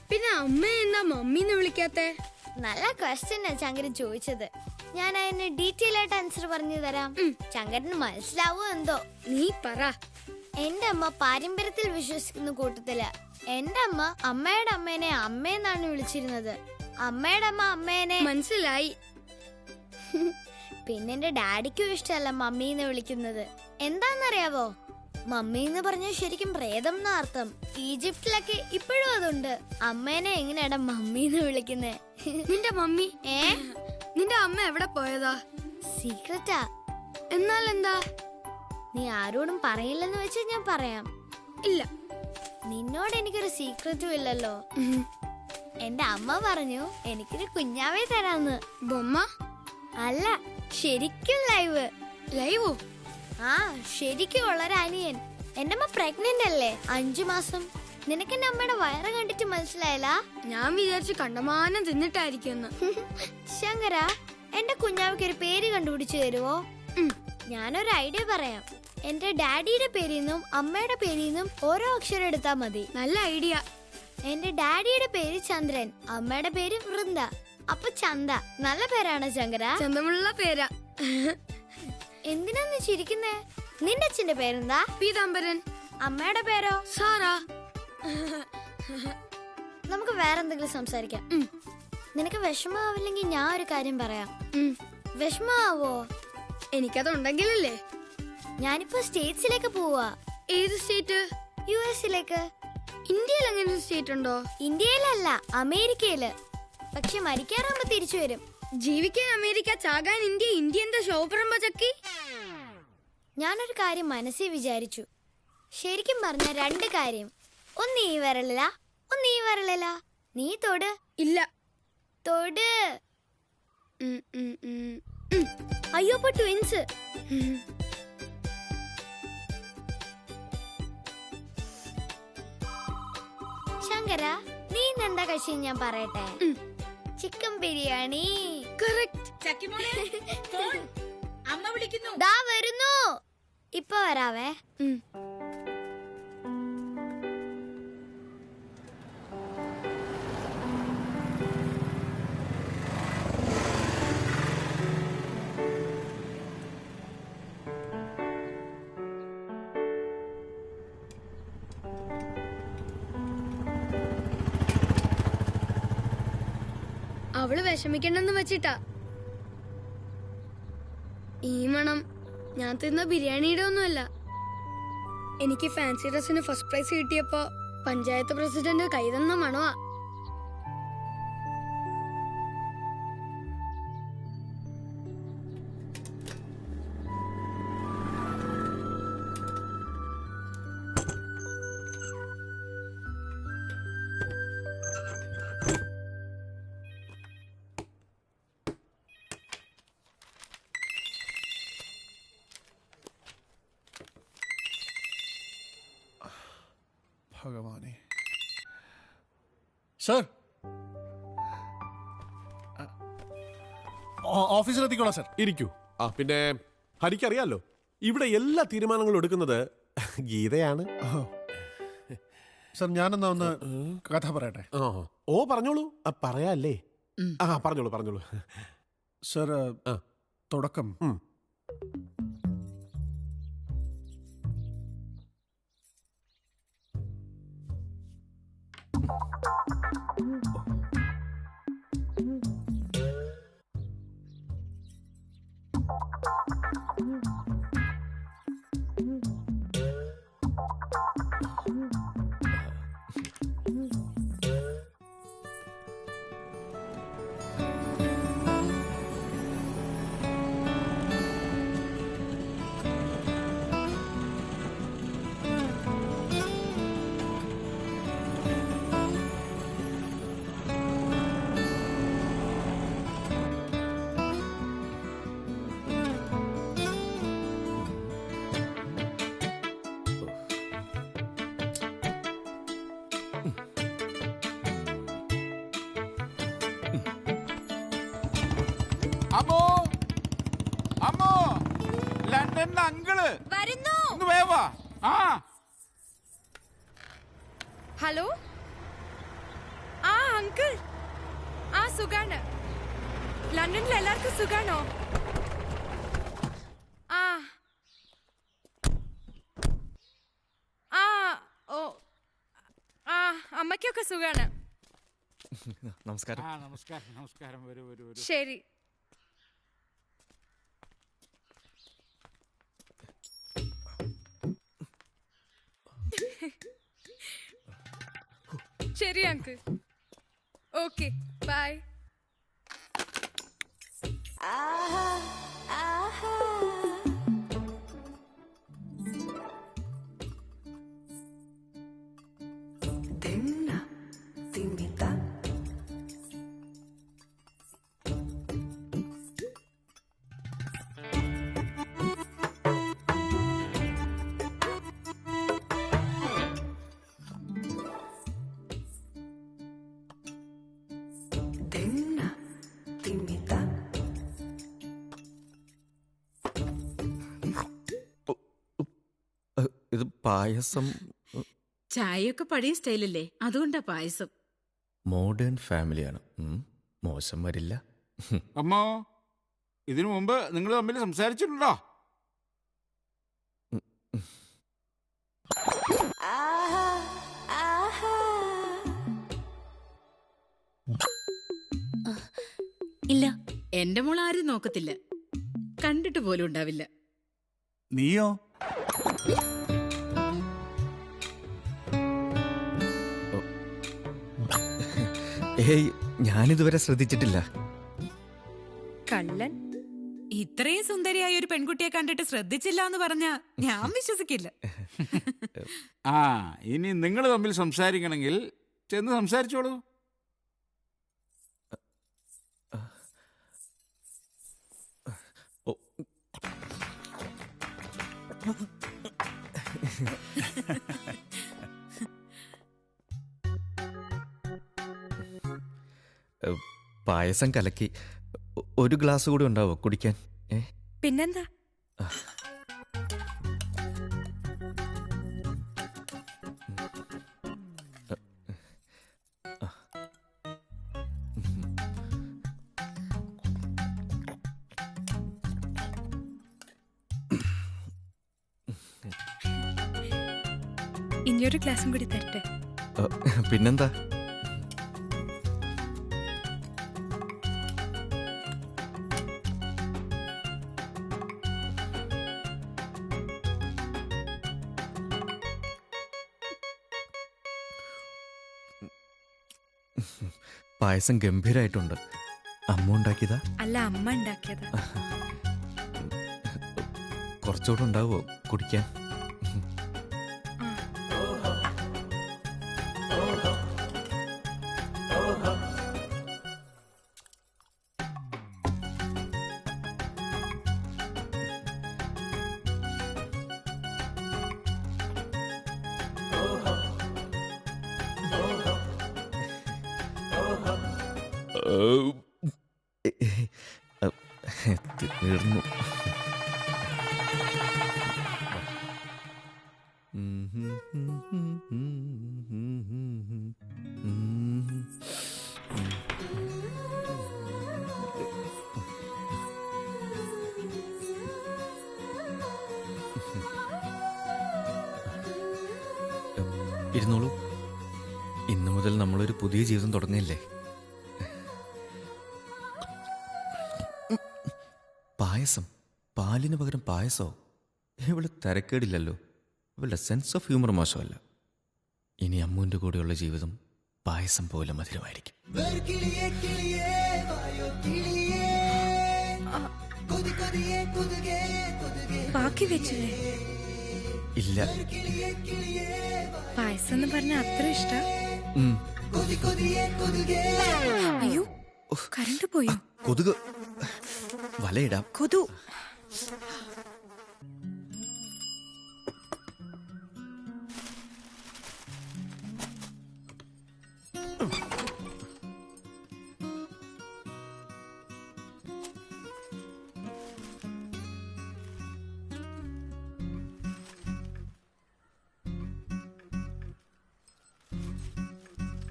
പിന്നെ അമ്മ എന്താ മമ്മീന്ന് വിളിക്കാത്തെ? നല്ല ക്വസ്റ്റ്യനാ ചങ്കരൻ ചോദിച്ചത്. ഞാൻ അതിന് ഡീറ്റെയിൽ ആയിട്ട് ആൻസർ പറഞ്ഞു തരാം. ചങ്കരന് മനസ്സിലാവോ എന്തോ. നീ പറ. എന്റെ അമ്മ പാരമ്പര്യത്തിൽ വിശ്വസിക്കുന്ന കൂട്ടത്തില. എന്റെ അമ്മ അമ്മയുടെ അമ്മേനെ അമ്മയെന്നാണ് വിളിച്ചിരുന്നത്. അമ്മയുടെ അമ്മ അമ്മേനെ. മനസ്സിലായി. പിന്നെ എന്റെ ഡാഡിക്കും ഇഷ്ടമല്ല മമ്മീന്ന് വിളിക്കുന്നത്. എന്താന്നറിയാവോ? മമ്മി എന്ന് പറഞ്ഞാൽ ശരിക്കും പ്രേതം എന്ന അർത്ഥം. ഈജിപ്തിലൊക്കെ ഇപ്പോഴും അതുണ്ട്. അമ്മേനെ എങ്ങനെയാടാ മമ്മീന്ന് വിളിക്കുന്നേ? നിന്റെ മമ്മി? നിന്റെ അമ്മ എവിടെ പോയതാ? സീക്രട്ടാ. എന്നാൽ എന്താ? നീ ആരോടും പറയില്ലെന്ന് വെച്ച് ഞാൻ പറയാം. ഇല്ല. നിന്നോട് എനിക്കൊരു സീക്രറ്റും ഇല്ലല്ലോ. എന്റെ അമ്മ പറഞ്ഞു എനിക്കൊരു കുഞ്ഞാവേ തരാന്ന്. ബൊമ്മ അല്ല, ശരിക്കും ലൈവ്. ലൈവോ? ആ, ശരിക്കും ഉള്ളൊരു അനിയൻ. എന്റെ അമ്മ പ്രഗ്നന്റ് അല്ലേ, 5 മാസം. നിനക്ക് എന്റെ അമ്മയുടെ വയറ് കണ്ടിട്ട് മനസ്സിലായില്ല? ഞാൻ വിചാരിച്ചു കണ്ടമാനം തിന്നിട്ടായിരിക്കും. ശങ്കര, എന്റെ കുഞ്ഞാവയ്ക്ക് ഒരു പേര് കണ്ടുപിടിച്ചു തരുവോ? ഞാനൊരു ഐഡിയ പറയാം. എന്റെ ഡാഡിയുടെ പേരിൽ നിന്നും അമ്മയുടെ പേരിൽ നിന്നും ഓരോ അക്ഷരം എടുത്താ മതി. നല്ല ഐഡിയ. എന്റെ ഡാഡിയുടെ പേര് ചന്ദ്രൻ, അമ്മയുടെ പേര് വൃന്ദ. അപ്പൊ ചന്ത. നല്ല പേരാണ് ശങ്കര. ചന്തമുള്ള പേരാ. എന്തിനാ നീ ചിരിക്കുന്നേ? നിന്റെ അച്ഛന്റെ പേരെന്താ? പീതാംബരൻ. അമ്മയുടെ പേരോ? സാറാ. നമുക്ക് വേറെന്തെങ്കിലും സംസാരിക്കാം. നിനക്ക് വിഷമാവില്ലെങ്കിൽ ഞാൻ ഒരു കാര്യം പറയാം. വിഷമാവോ? എനിക്കതുണ്ടെങ്കിലല്ലേ. ഞാനിപ്പോ സ്റ്റേറ്റ്സിലേക്ക് പോവാ. ഏത് സ്റ്റേറ്റ്? യുഎസിലേക്ക്. ഇന്ത്യയിൽ അങ്ങനെ ഒരു സ്റ്റേറ്റ് ഉണ്ടോ? ഇന്ത്യയിലല്ല, അമേരിക്കയില്. പക്ഷെ മരിക്കാറാകുമ്പോ തിരിച്ചു വരും. ജീവിക്കാൻ അമേരിക്ക, ചാകാൻ ഇന്ത്യ. ഇന്ത്യ എന്താ ഷോപ്പറമ്പ ചക്കി? ഞാനൊരു കാര്യം മനസ്സിൽ വിചാരിച്ചു. ശരിക്കും പറഞ്ഞ 2 കാര്യം. ഒന്ന് ഈ വിരലില, ഒന്ന് ഈ വിരലില. നീ തൊട്. ഇല്ല. തൊട്. അയ്യോ, ഇപ്പൊ ട്വിൻസ്. ശങ്കര, നീ എന്താ കഴിച്ചു ഞാൻ പറയട്ടെ? ചിക്കൻ ബിരിയാണി. അമ്മ വിളിക്കുന്നു. ദാ വരുന്നു. ഇപ്പൊ വരാവേ. അവള് വിഷമിക്കണ്ടെന്ന് വെച്ചിട്ടാ. ഈ മണം ഞാൻ തിന്ന ബിരിയാണിയുടെ ഒന്നുമല്ല. എനിക്ക് ഫാൻസി ഡ്രസ്സിന് ഫസ്റ്റ് പ്രൈസ് കിട്ടിയപ്പോ പഞ്ചായത്ത് പ്രസിഡന്റ് കൈതന്ന മണവാ. ഭഗവാനെ. സർ, ഓഫീസിലെത്തിക്കോളാം സർ. ഇരിക്കൂ. പിന്നെ ഹരിക്കറിയാലോ, ഇവിടെ എല്ലാ തീരുമാനങ്ങളും എടുക്കുന്നത് ഗീതയാണ്. സർ, ഞാനെന്നാ ഒന്ന് കഥ പറയട്ടെ. ഓ, പറഞ്ഞോളൂ. പറയാല്ലേ? പറഞ്ഞോളൂ പറഞ്ഞോളൂ. സർ, തുടക്കം അമ്മോ അമ്മോ ലണ്ടനിലെ അങ്കിള് വരുന്നു. ഒന്ന് വേവാ. ആ ഹലോ. ആ അങ്കിൾ. ആ സുഖാണ്. ലണ്ടനിൽ എല്ലാവർക്കും സുഖാണോ? ആ ആ ഓ ആ അമ്മയ്ക്കൊക്കെ സുഖാണ്. നമസ്കാരം. നമസ്കാരം നമസ്കാരം. വരൂ വരൂ വരൂ. ശരി. ശരി അങ്കിൾ. Okay bye. ഇത് പായസം. ചായയൊക്കെ പഴയ സ്റ്റൈലല്ലേ, അതുകൊണ്ടാ പായസം. മോഡേൺ ഫാമിലിയാണ്. മോശം വരില്ല. അമ്മോ ഇതിനു മുമ്പ് നിങ്ങൾ തമ്മിൽ സംസാരിച്ചിട്ടുണ്ടോ? ഇല്ല, എന്റെ മോൾ ആരും നോക്കത്തില്ല, കണ്ടിട്ട് പോലും ഉണ്ടാവില്ല. നീയോ? ഏയ്, ഞാനിതുവരെ ശ്രദ്ധിച്ചിട്ടില്ല. കള്ളൻ. ഇത്രയും സുന്ദരിയായ ഒരു പെൺകുട്ടിയെ കണ്ടിട്ട് ശ്രദ്ധിച്ചില്ല എന്ന് പറഞ്ഞാ ഞാൻ വിശ്വസിക്കില്ല. ആ ഇനി നിങ്ങൾ തമ്മിൽ സംസാരിക്കണമെങ്കിൽ ചെന്ന് സംസാരിച്ചോളൂ. പായസം കലക്കി. ഒരു ഗ്ലാസ് കൂടി ഉണ്ടാവോ കുടിക്കാൻ? പിന്നെന്താ? ഇനിയൊരു ഗ്ലാസും കൂടി തരട്ടെ? പിന്നെന്താ? പായസം ഗംഭീരായിട്ടുണ്ട്. അമ്മ ഉണ്ടാക്കിയതാ? അല്ല, അമ്മ ഉണ്ടാക്കിയതാ. കുറച്ചുകൂടെ ഉണ്ടാവോ കുടിക്കാൻ? തീർന്നു. ഇരുന്നോളൂ. ഇന്നു മുതൽ നമ്മളൊരു പുതിയ ജീവിതം തുടങ്ങിയല്ലേ. പായസം, പാലിന് പകരം പായസോ? ഇവള് തരക്കേടില്ലല്ലോ. ഇവളുടെ സെൻസ് ഓഫ് ഹ്യൂമർ മോശമല്ല. ഇനി അമ്മുവിൻ്റെ കൂടെയുള്ള ജീവിതം പായസം പോലെ മധുരമായിരിക്കും. ബാക്കി വെച്ചില്ലേ? ഇല്ല. പായസം എന്ന് പറഞ്ഞ അത്ര ഇഷ്ട? അയ്യോ, കറണ്ട് പോയോ? കൊതുക്. വലയിടാം. കൊതു.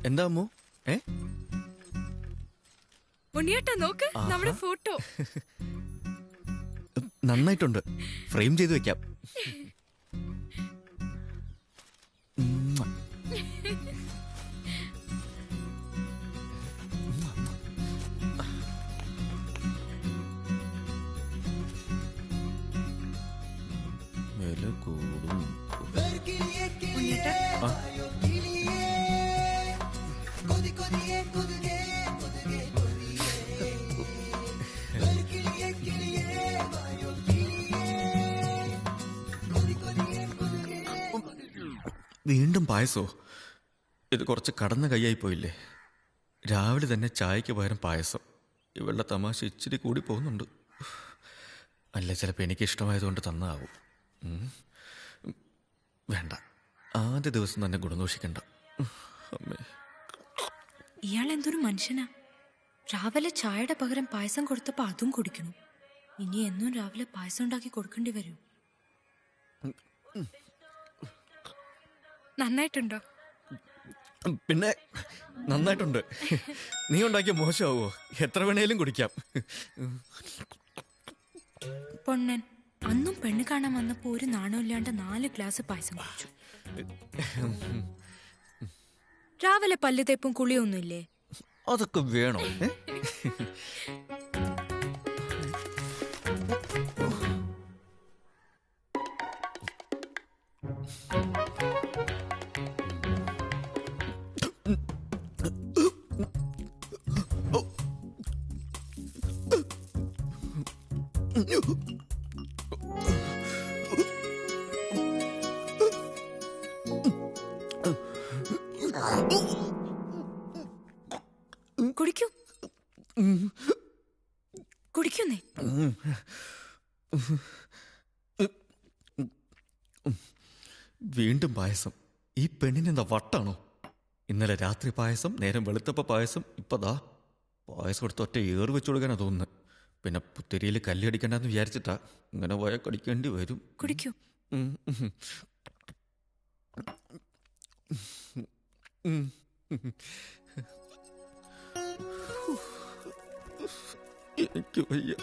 എന്താ അമ്മു? ഉണ്ണിയേട്ടാ നോക്ക് നമ്മുടെ ഫോട്ടോ. നന്നായിട്ടുണ്ട്. ഫ്രെയിം ചെയ്ത് വെക്കാം. വില കൂടും. വീണ്ടും പായസോ? ഇത് കുറച്ച് കടന്ന കൈയായി പോയില്ലേ? രാവിലെ തന്നെ ചായക്ക് പകരം പായസം. ഇവളുടെ തമാശ ഇച്ചിരി കൂടി പോകുന്നുണ്ട്. അല്ല, ചിലപ്പോൾ എനിക്കിഷ്ടമായതുകൊണ്ട് തന്നാവും. വേണ്ട, ആദ്യ ദിവസം തന്നെ ഗുണദോഷിക്കണ്ട. അമ്മേ, ഇയാൾ എന്തൊരു മനുഷ്യനാ. രാവിലെ ചായയുടെ പകരം പായസം കൊടുത്തപ്പോ അതും കുടിക്കണം. ഇനി എന്നും രാവിലെ പായസം ഉണ്ടാക്കി കൊടുക്കേണ്ടി വരും. നന്നായിട്ടുണ്ടോ? പിന്നെ നന്നായിട്ടുണ്ട്. നീ ഉണ്ടാക്കിയ മോശമാവോ? എത്ര വേണേലും കുടിക്കാം. പൊണ്ണൻ അന്നും പെണ്ണ് കാണാൻ വന്നപ്പോ ഒരു നാണമില്ലാണ്ട് 4 ഗ്ലാസ് പായസം കുടിച്ചു. രാവിലെ പല്ല് തേപ്പും കുളിയൊന്നുമില്ലേ? അതൊക്കെ വേണോ? കുടിക്കൂ, കുടിക്കുന്നേ. വീണ്ടും പായസം. ഈ പെണ്ണിനെന്താ വട്ടാണോ? ഇന്നലെ രാത്രി പായസം, നേരം വെളുത്തപ്പ പായസം, ഇപ്പതാ പായസം കൊടുത്ത് ഒറ്റ ഏറ് വെച്ചു കൊടുക്കാനാ തോന്നുന്നത്. പിന്നെ പുത്തിരിയിൽ കല്ലടിക്കണ്ടെന്ന് വിചാരിച്ചിട്ടാ. ഇങ്ങനെ പോയ കടിക്കേണ്ടി വരും. കുടിക്കൂ. എനിക്ക് വയ്യ.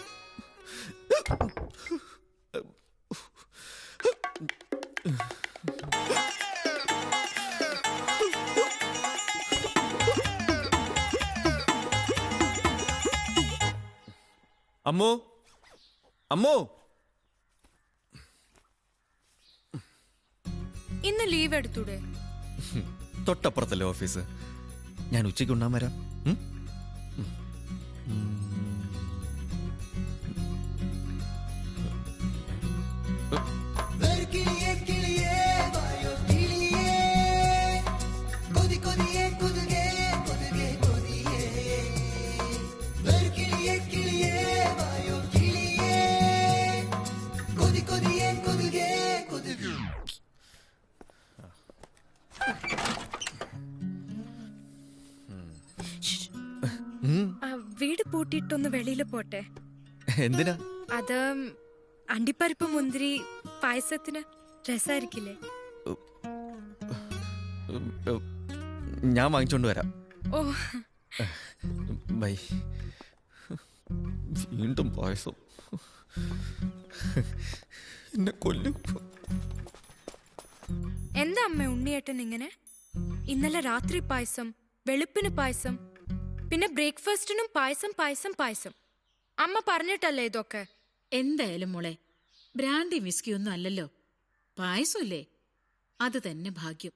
അമ്മോ, അമ്മോ, ഇന്ന് ലീവ് എടുത്തൂടെ? തൊട്ടപ്പുറത്തല്ലേ ഓഫീസ്. ഞാൻ ഉച്ചയ്ക്ക് ഉണ്ണാൻ വരാം. വീട് പൂട്ടിയിട്ടൊന്ന് വെളിയിൽ പോട്ടെ. എന്തിനാ? അത് അണ്ടിപ്പരിപ്പ് മുന്തിരി പായസത്തിന് രസായിരിക്കില്ലേ? ഞാൻ വാങ്ങിച്ചോണ്ട് വരാം. ഓ, ബൈ. വീണ്ടും പായസം. എന്നെ കൊല്ലും. എന്താ അമ്മ ഉണ്ണിയേട്ടൻ ഇങ്ങനെ? ഇന്നലെ രാത്രി പായസം, വെളുപ്പിന് പായസം, പിന്നെ ബ്രേക്ക്ഫാസ്റ്റിനും പായസം പായസം പായസം. അമ്മ പറഞ്ഞിട്ടല്ലേ ഇതൊക്കെ? എന്തായാലും മോളെ, ബ്രാൻഡി വിസ്കിയൊന്നും അല്ലല്ലോ, പായസമല്ലേ, അത് തന്നെ ഭാഗ്യം.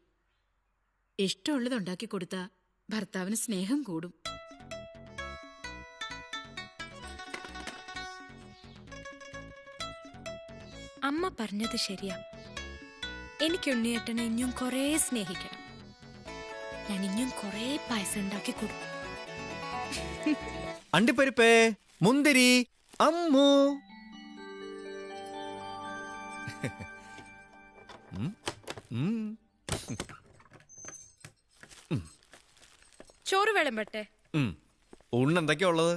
ഇഷ്ടമുള്ളത് ഉണ്ടാക്കി കൊടുത്താ ഭർത്താവിന് സ്നേഹം കൂടും. അമ്മ പറഞ്ഞത് ശരിയാ. എനിക്ക് ഉണ്ണിയേട്ടനെ ഇനിയും കുറേ സ്നേഹിക്കണം. ഞാൻ ഇനിയും കുറേ പായസം ഉണ്ടാക്കി കൊടുക്കും. അണ്ടിപ്പരിപ്പേ, മുന്തിരി, അമ്മു. ചോറ് വിളമ്പട്ടെ? ഊണെന്തൊക്കെയാ ഉള്ളത്?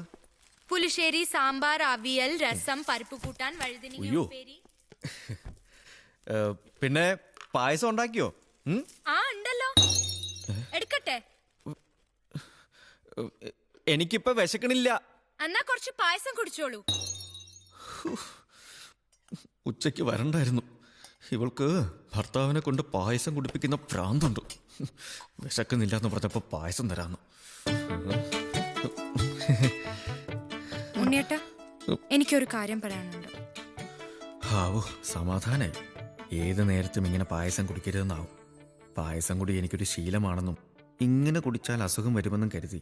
പുളിശ്ശേരി, സാമ്പാർ, അവിയൽ, രസം, പരിപ്പ് കൂട്ടാൻ, വഴുതിനിങ്ങ ഉപ്പേരി. പിന്നെ പായസം ഉണ്ടാക്കിയോ? ആ ഉണ്ടല്ലോ, എടുക്കട്ടെ? എനിക്കിപ്പോ വിശക്കണില്ല. എന്നാ കുറച്ച് പായസം കുടിച്ചോളൂ. ഉച്ചയ്ക്ക് വരണ്ടായിരുന്നു. ഇവൾക്ക് ഭർത്താവിനെ കൊണ്ട് പായസം കുടിപ്പിക്കുന്ന ഭ്രാന്തുണ്ട്. വിശക്കുന്നില്ല എന്ന് പറഞ്ഞപ്പോ പായസം തരാന്നു. ഉണ്ണിയേട്ടാ, എനിക്കൊരു കാര്യം പറയാനുണ്ട്. ഹാവോ, സമാധാനായി. ഏത് നേരത്തും ഇങ്ങനെ പായസം കുടിക്കരുതെന്നാവും. പായസം കുടി എനിക്കൊരു ശീലമാണെന്നും ഇങ്ങനെ കുടിച്ചാൽ അസുഖം വരുമെന്നും കരുതി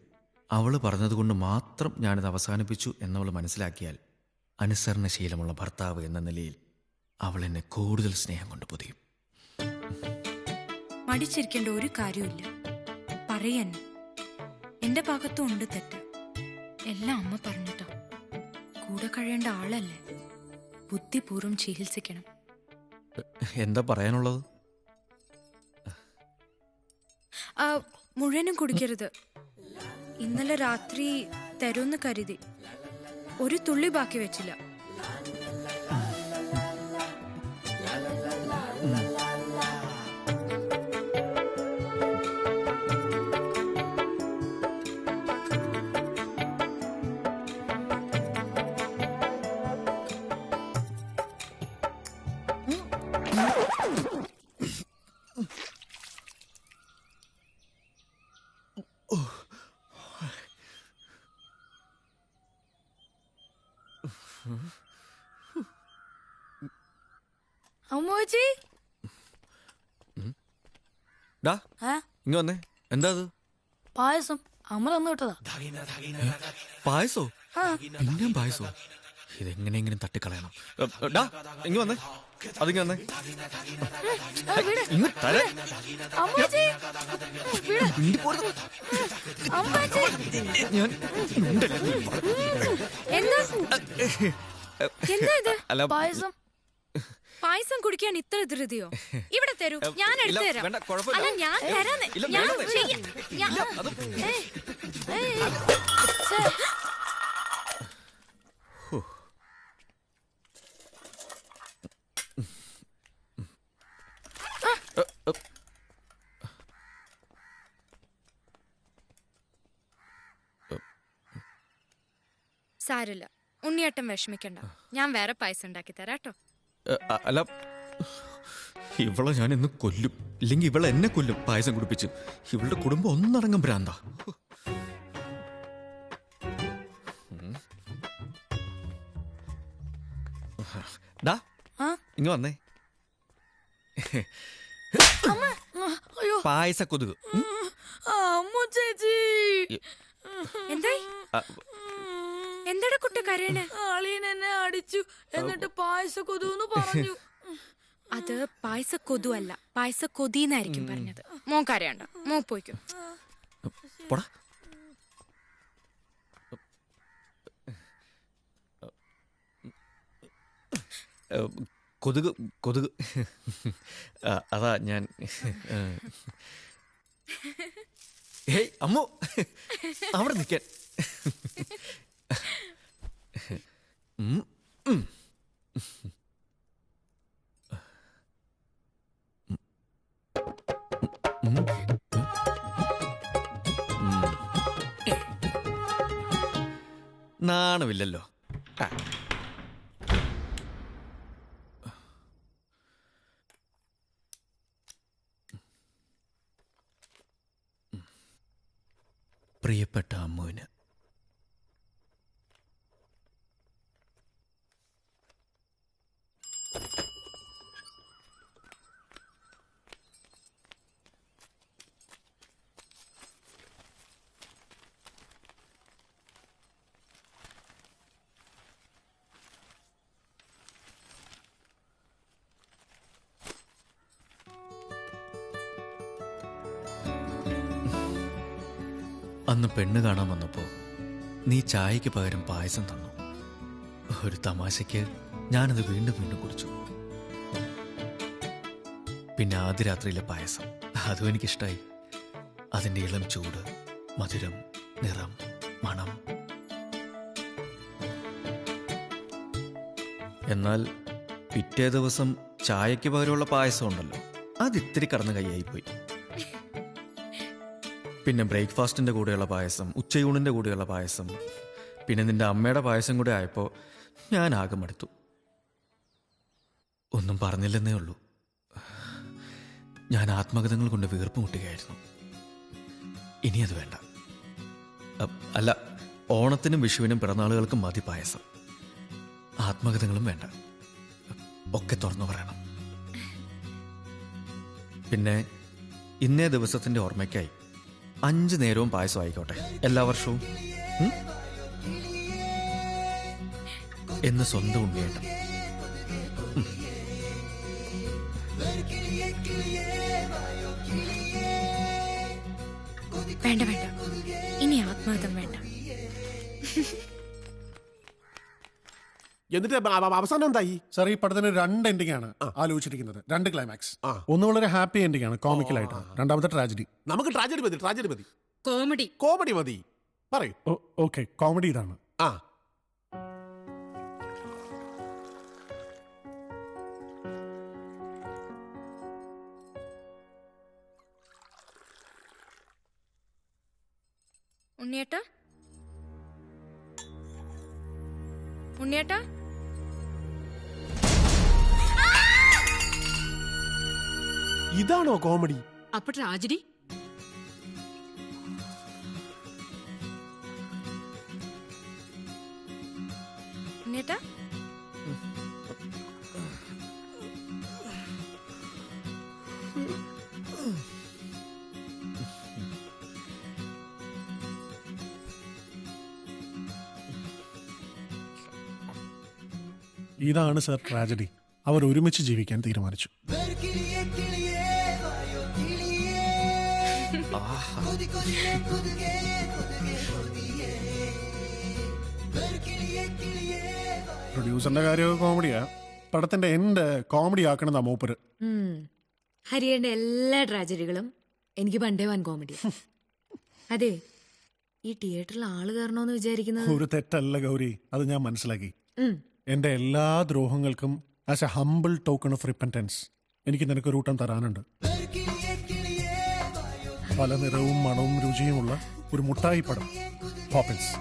അവള് പറഞ്ഞതുകൊണ്ട് മാത്രം ഞാനിത് അവസാനിപ്പിച്ചു എന്നവൾ മനസ്സിലാക്കിയാൽ അനുസരണശീലമുള്ള ഭർത്താവ് എന്ന നിലയിൽ അവൾ എന്നെ കൂടുതൽ സ്നേഹം കൊണ്ട് പൊതിയും. മടിച്ചിരിക്കേണ്ട ഒരു കാര്യമില്ല. പറയൻ, എന്റെ ഭാഗത്തും ഉണ്ട് തെറ്റ്. എല്ലാം അമ്മ പറഞ്ഞിട്ടാ. കൂടെ കഴിയേണ്ട ആളല്ലേ, ബുദ്ധിപൂർവ്വം ചികിത്സിക്കണം. എന്താ പറയാനുള്ളത്? മുഴുവനും കുടിക്കരുത്. ഇന്നലെ രാത്രി തരുമെന്ന് കരുതി ഒരു തുള്ളി ബാക്കി വെച്ചില്ല. അമ്മോച്ചി, ഇങ്ങ വന്നേ. എന്താ അത്? പായസം അമ്മ തന്നു വിട്ടതാ. പായസോ? പിന്നെയും പായസോ? ഇതെങ്ങനെയെങ്കിലും തട്ടിക്കളയണം. ഇങ്ങ വന്നേ. അതിങ്ങ വന്നേ. ഇങ്ങ് തരാം. ഞാൻ എന്താ പായസം? പായസം കുടിക്കാൻ ഇത്ര ധൃതിയോ? ഇവിടെ തരൂ, ഞാൻ എടുത്തു തരാം. അല്ല, ഞാൻ തരാന്ന്. സാരില്ല, ഉണ്ണിയേട്ടൻ വിഷമിക്കണ്ട. ഞാൻ വേറെ പായസം ഉണ്ടാക്കി തരാട്ടോ. അല്ല, ഇവളെ ഞാൻ ഇന്ന് കൊല്ലും. ഇല്ലെങ്കിൽ ഇവളെ എന്നെ കൊല്ലും പായസം കുടിപ്പിച്ച്. ഇവളുടെ കുടുംബം ഒന്നടങ്കം ഭ്രാന്താ. ഇങ്ങ വന്നേ. പായസ കൊതുക്. ചേച്ചി, എന്താ കുട്ടി കരയണേ? അളിയൻ എന്നെ അടിച്ചു, എന്നിട്ട് പായസ കൊതുന്ന് പറഞ്ഞു. അത് പായസ കൊതു അല്ല, പായസ കൊതിന്നായിരിക്കും പറഞ്ഞത്. മോൻ കരയണ്ട, മോ പോയിക്കോ. കൊതുക് കൊതുക്. അതാ ഞാൻ. ഹേയ് അമ്മു, അവിടെ നിൽക്കാൻ. നാണമില്ലല്ലോ. പ്രിയപ്പെട്ട അമ്മുവിന് അന്ന് പെണ്ണ് കാണാൻ വന്നപ്പോൾ നീ ചായയ്ക്ക് പകരം പായസം തന്നു. ഒരു തമാശയ്ക്ക് ഞാനത് വീണ്ടും വീണ്ടും കുടിച്ചു. പിന്നെ ആദ്യ രാത്രിയിലെ പായസം, അതും എനിക്കിഷ്ടായി. അതിൻ്റെ ഇളം ചൂട്, മധുരം, നിറം, മണം. എന്നാൽ പിറ്റേ ദിവസം ചായയ്ക്ക് പകരമുള്ള പായസം ഉണ്ടല്ലോ, അതിത്തിരി കടന്നു കൈയായിപ്പോയി. പിന്നെ ബ്രേക്ക്ഫാസ്റ്റിൻ്റെ കൂടെയുള്ള പായസം, ഉച്ചയൂണിൻ്റെ കൂടെയുള്ള പായസം, പിന്നെ നിന്റെ അമ്മയുടെ പായസം കൂടെ ആയപ്പോൾ ഞാൻ ആകെ മടുത്തു. ഒന്നും പറഞ്ഞില്ലെന്നേ ഉള്ളൂ. ഞാൻ ആത്മകഥകൾ കൊണ്ട് വീർപ്പ് മുട്ടുകയായിരുന്നു. ഇനി അത് വേണ്ട. അല്ല, ഓണത്തിനും വിഷുവിനും പിറന്നാളുകൾക്കും മതി പായസം. ആത്മകഥകളും വേണ്ട. ഒക്കെ തുറന്നു പറയണം. പിന്നെ ഇന്നേ ദിവസത്തിന്റെ ഓർമ്മയ്ക്കായി 5 നേരവും പായസം ആയിക്കോട്ടെ എല്ലാ വർഷവും എന്ന് സ്വന്തം ഉണ്ണിയേട്ടൻ. വേണ്ട വേണ്ട, ഇനി ആത്മഹത്യം വേണ്ട. എന്നിട്ട് അവസാനം എന്തായി? സാർ, ഈ പടത്തിന് 2 എൻഡിംഗ് ആണ് ആലോചിച്ചിരിക്കുന്നത്. 2 ക്ലൈമാക്സ്. ഒന്ന് വളരെ ഹാപ്പി എൻഡിംഗ് ആണ്, കോമിക്കലായിട്ട്. രണ്ടാമത്തെ ട്രാജഡി. നമുക്ക് ട്രാജഡി മതി, ട്രാജഡി മതി. കോമഡി മതി. പറയൂ. ഓക്കെ, കോമഡി ഇതാണ്. ഉണ്ണിയേട്ടാ, ഉണ്ണിയേട്ടാ, ഇതാണോ കോമഡി? അപ്പൊ ട്രാജഡി? ഉണ്ണിയേട്ടാ, ഇതാണ് സർ ട്രാജഡി. അവർ ഒരുമിച്ച് ജീവിക്കാൻ തീരുമാനിച്ചു. പ്രൊഡ്യൂസറിന്റെ കാര്യമൊക്കെ കോമഡിയാ. പടത്തിന്റെ എൻഡ് കോമഡി ആക്കണമെന്നാ മൂപ്പര്. ഹരിയുടെ എല്ലാ ട്രാജഡികളും എനിക്ക് പണ്ടേ വൻ കോമഡി. അതെ, ഈ തിയേറ്ററിൽ ആള് കയറണോന്ന് വിചാരിക്കുന്നത് ഒരു തെറ്റല്ല ഗൗരി, അത് ഞാൻ മനസ്സിലാക്കി. എന്റെ എല്ലാ ദ്രോഹങ്ങൾക്കും as a humble token of repentance എനിക്ക് നിനക്കൊരു ഊട്ടം തരാനുണ്ട്. പല നിറവും മണവും രുചിയുമുള്ള ഒരു മുട്ടായി പടം, പോപ്പിൻസ്.